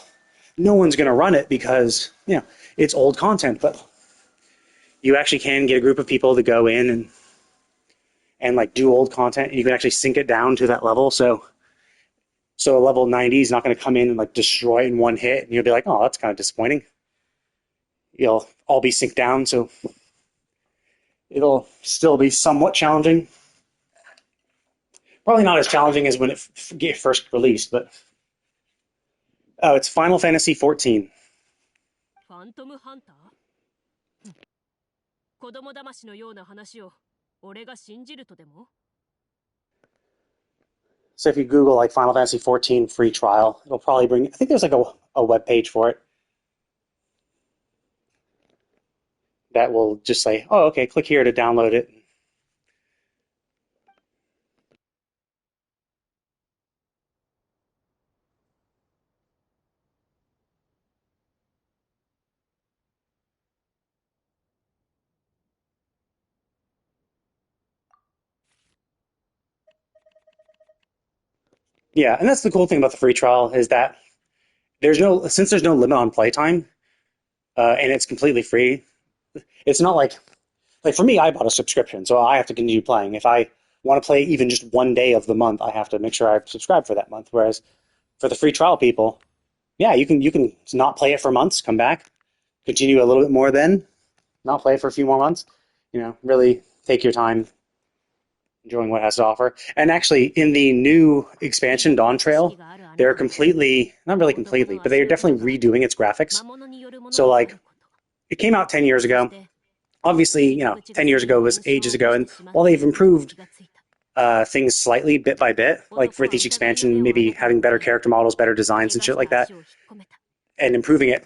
no one's going to run it because, it's old content, but you actually can get a group of people to go in and like do old content. You can actually sync it down to that level. So a level 90 is not going to come in and like destroy it in one hit, and you'll be like, oh, that's kind of disappointing. You'll all be synced down, so it'll still be somewhat challenging. Probably not as challenging as when it first released, but it's Final Fantasy 14. ファントムハンター？子供騙しのような話を俺が信じるとでも？ So if you Google like Final Fantasy 14 free trial, it'll probably bring, I think there's like a web page for it that will just say, oh, okay, click here to download it. Yeah, and that's the cool thing about the free trial is that since there's no limit on playtime, and it's completely free, it's not like for me, I bought a subscription, so I have to continue playing. If I want to play even just one day of the month, I have to make sure I've subscribed for that month. Whereas for the free trial people, yeah, you can not play it for months, come back, continue a little bit more, then not play it for a few more months. Really take your time enjoying what it has to offer. And actually, in the new expansion, Dawn Trail, they're completely, not really completely, but they're definitely redoing its graphics. So, like, it came out 10 years ago. Obviously, 10 years ago was ages ago. And while they've improved things slightly, bit by bit, like with each expansion, maybe having better character models, better designs and shit like that, and improving it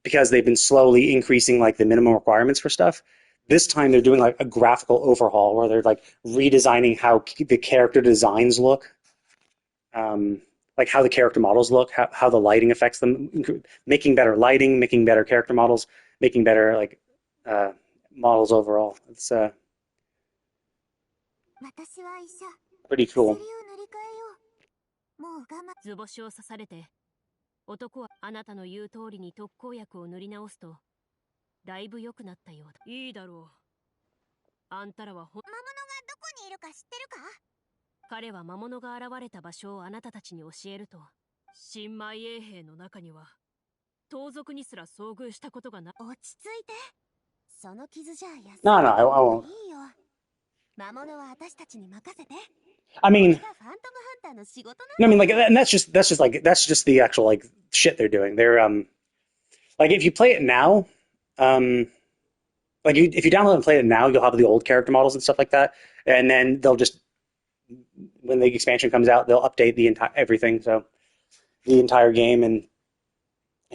because they've been slowly increasing, like, the minimum requirements for stuff. This time they're doing like a graphical overhaul where they're like redesigning how the character designs look, like how the character models look, how the lighting affects them, making better lighting, making better character models, making better like models overall. It's pretty cool. 図星を刺されて、男はあなたの言う通りに特効薬を塗り直すと、だいぶ良くなったようだ。いいだろう。あんたらは魔物がどこにいるか知ってるか？彼は魔物が現れた場所をあなたたちに教えると、新米衛兵の中には盗賊にすら遭遇したことがない。落ち着いて。その傷じゃ安い。No, no, I won't. いいよ。魔物は私たちに任せて。I mean, ファントムハンターの仕事な I mean, like, and that's just the actual like shit they're doing. They're like if you play it now, like if you download and play it now, you'll have the old character models and stuff like that, and then they'll just when the expansion comes out, they'll update the entire everything, so the entire game, and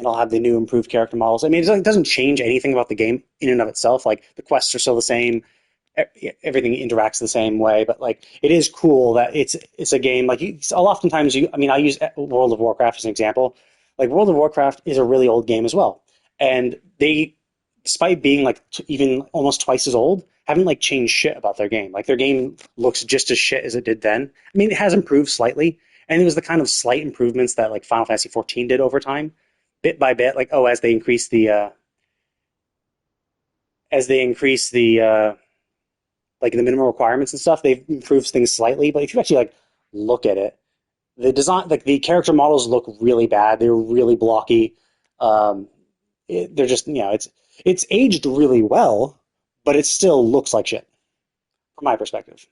I'll have the new improved character models. I mean, it doesn't change anything about the game in and of itself. Like the quests are still the same. Everything interacts the same way, but like it is cool that it's a game like oftentimes I mean I use World of Warcraft as an example. Like World of Warcraft is a really old game as well, and they, despite being like even almost twice as old, haven't like changed shit about their game. Like their game looks just as shit as it did then. I mean, it has improved slightly, and it was the kind of slight improvements that like Final Fantasy 14 did over time, bit by bit. Like as they increase the like the minimum requirements and stuff, they've improved things slightly. But if you actually like look at it, the design, like the character models look really bad. They're really blocky. They're just, it's aged really well, but it still looks like shit from my perspective.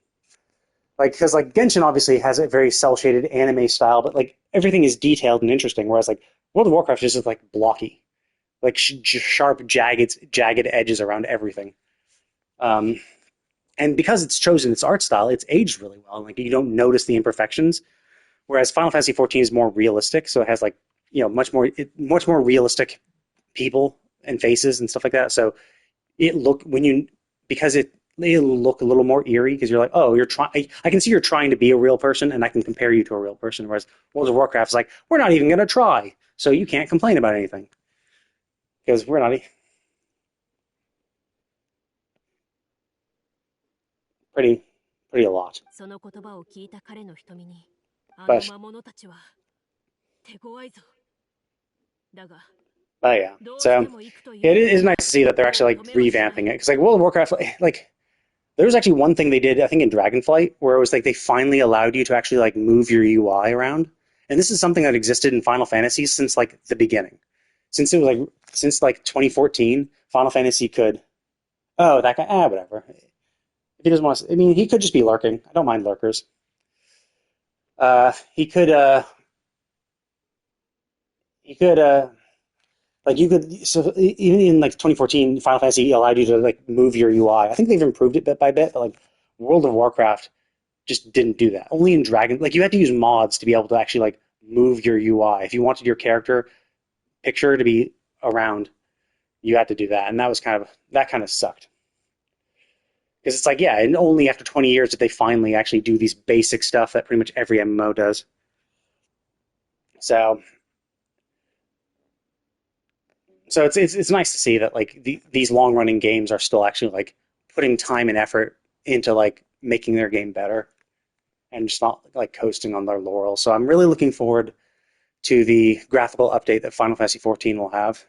Like, because like Genshin obviously has a very cel shaded anime style, but like everything is detailed and interesting. Whereas like World of Warcraft is just like blocky, like sharp, jagged edges around everything. And because it's chosen its art style, it's aged really well. Like you don't notice the imperfections. Whereas Final Fantasy 14 is more realistic, so it has like much more realistic people and faces and stuff like that. So it'll look a little more eerie because you're like, oh, you're trying. I can see you're trying to be a real person, and I can compare you to a real person. Whereas World of Warcraft is like, we're not even going to try, so you can't complain about anything because we're not. Pretty a lot. その言葉を聞いた彼の瞳に、あ But の魔物たちは手強いぞ。だが、 yeah, so it is nice to see that they're actually like revamping it because like World of Warcraft, like there was actually one thing they did, I think in Dragonflight, where it was like they finally allowed you to actually like move your UI around, and this is something that existed in Final Fantasy since like the beginning, since 2014, Final Fantasy could. Oh, that guy. Whatever. If he doesn't want to, I mean, he could just be lurking. I don't mind lurkers. He could, like you could, so even in like 2014, Final Fantasy allowed you to like move your UI. I think they've improved it bit by bit, but like World of Warcraft just didn't do that. Only in Dragon, like you had to use mods to be able to actually like move your UI. If you wanted your character picture to be around, you had to do that. And that kind of sucked. Because it's like, yeah, and only after 20 years did they finally actually do these basic stuff that pretty much every MMO does. So it's nice to see that like these long running games are still actually like putting time and effort into like making their game better and just not like coasting on their laurels. So I'm really looking forward to the graphical update that Final Fantasy 14 will have.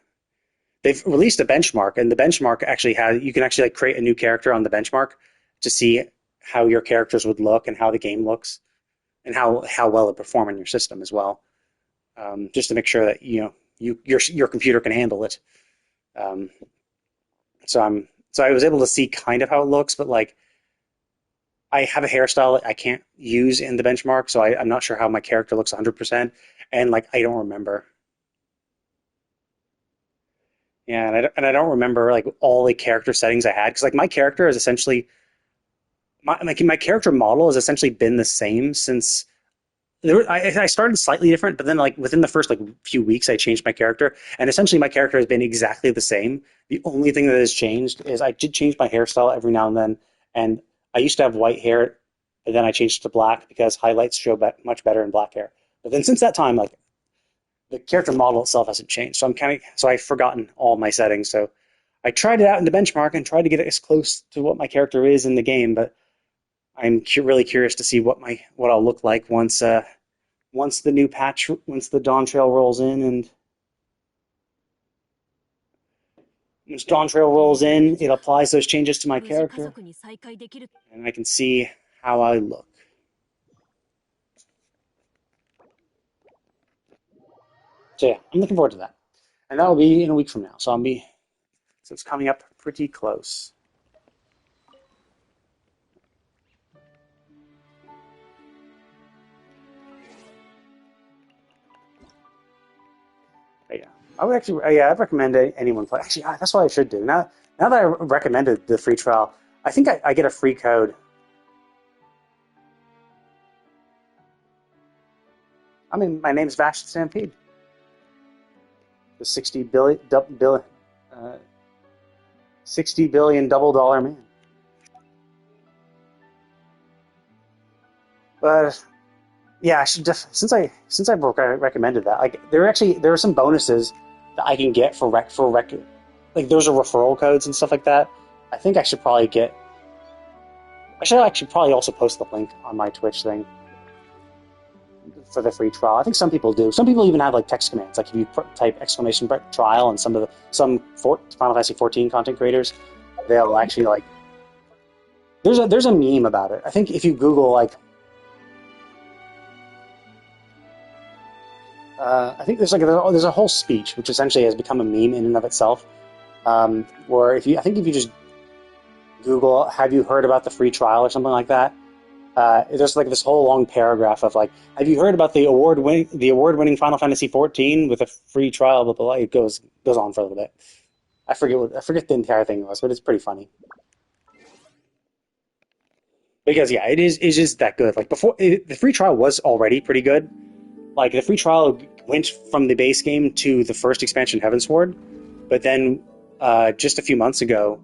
They've released a benchmark, and the benchmark actually you can actually like create a new character on the benchmark to see how your characters would look and how the game looks and how well it perform in your system as well, just to make sure that your computer can handle it. Um, so I was able to see kind of how it looks, but like I have a hairstyle that I can't use in the benchmark, so I'm not sure how my character looks 100%, and like I don't remember. Yeah, and I don't remember like all the character settings I had because like my character is essentially my character model has essentially been the same since I started slightly different, but then like within the first like few weeks, I changed my character, and essentially my character has been exactly the same. The only thing that has changed is I did change my hairstyle every now and then, and I used to have white hair, and then I changed to black because highlights show much better in black hair. But then since that time, like the character model itself hasn't changed, so I've forgotten all my settings. So I tried it out in the benchmark and tried to get it as close to what my character is in the game, but I'm really curious to see what I'll look like once the new patch, once the Dawn Trail rolls in, and once Dawn Trail rolls in, it applies those changes to my character, and I can see how I look. So yeah, I'm looking forward to that, and that'll be in a week from now. So it's coming up pretty close. But yeah, I'd recommend anyone play. Actually, that's what I should do. Now that I recommended the free trial, I think I get a free code. I mean, my name's Vash Stampede. The $60 billion double dollar man. But yeah, I should since I recommended that. Like there are some bonuses that I can get for like those are referral codes and stuff like that. I think I should actually probably also post the link on my Twitch thing for the free trial. I think some people do. Some people even have like text commands. Like if you type !trial and some Final Fantasy 14 content creators, they'll actually like. There's a meme about it. I think if you Google like. I think there's a whole speech which essentially has become a meme in and of itself. Where if you just Google "Have you heard about the free trial?" or something like that, there's like this whole long paragraph of like, "Have you heard about the award-winning Final Fantasy 14 with a free trial?" Blah, blah, blah. It goes on for a little bit. I forget the entire thing was, but it's pretty funny. Because yeah, it's just that good. Like the free trial was already pretty good. Like the free trial went from the base game to the first expansion, Heavensward, but then just a few months ago,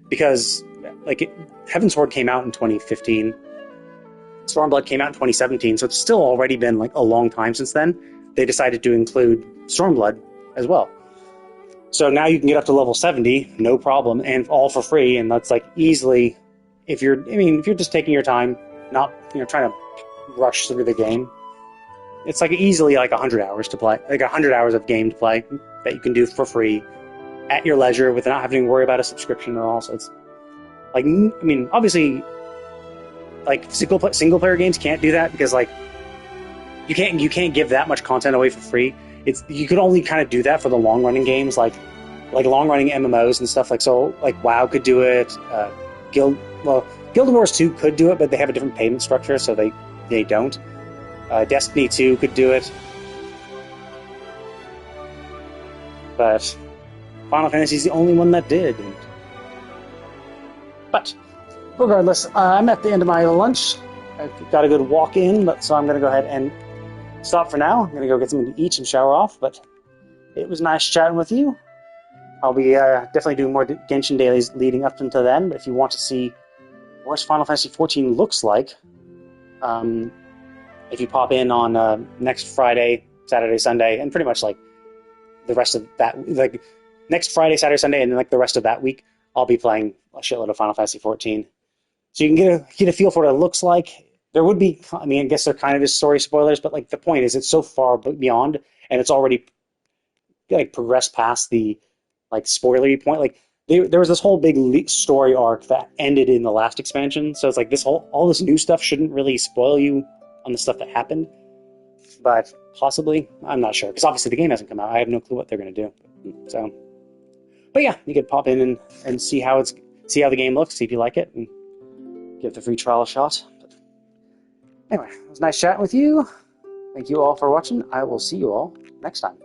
because like Heavensward came out in 2015, Stormblood came out in 2017, so it's still already been like a long time since then. They decided to include Stormblood as well. So now you can get up to level 70, no problem, and all for free, and that's like easily, if you're just taking your time, not trying to rush through the game. It's like easily like 100 hours to play, like 100 hours of game to play that you can do for free at your leisure without having to worry about a subscription at all. So it's like, obviously, like single player games can't do that because like you can't give that much content away for free. You could only kind of do that for the long running games like long running MMOs and stuff. Like so, like WoW could do it. Guild Wars 2 could do it, but they have a different payment structure, so they don't. Destiny 2 could do it. But Final Fantasy is the only one that did. But regardless, I'm at the end of my lunch. I've got a good walk in, so I'm going to go ahead and stop for now. I'm going to go get something to eat and shower off, but it was nice chatting with you. I'll be definitely doing more Genshin dailies leading up until then, but if you want to see what Final Fantasy 14 looks like, if you pop in on next Friday, Saturday, Sunday, and pretty much like the rest of that, like next Friday, Saturday, Sunday, and then like the rest of that week, I'll be playing a shitload of Final Fantasy 14. So you can get a feel for what it looks like. There would be, I guess there kind of is story spoilers, but like the point is it's so far beyond, and it's already like progressed past the like spoilery point. Like there was this whole big story arc that ended in the last expansion, so it's like all this new stuff shouldn't really spoil you on the stuff that happened, but possibly, I'm not sure, because obviously the game hasn't come out. I have no clue what they're going to do. So, but yeah, you could pop in and see how the game looks, see if you like it, and give the free trial a shot. But anyway, it was nice chatting with you. Thank you all for watching. I will see you all next time.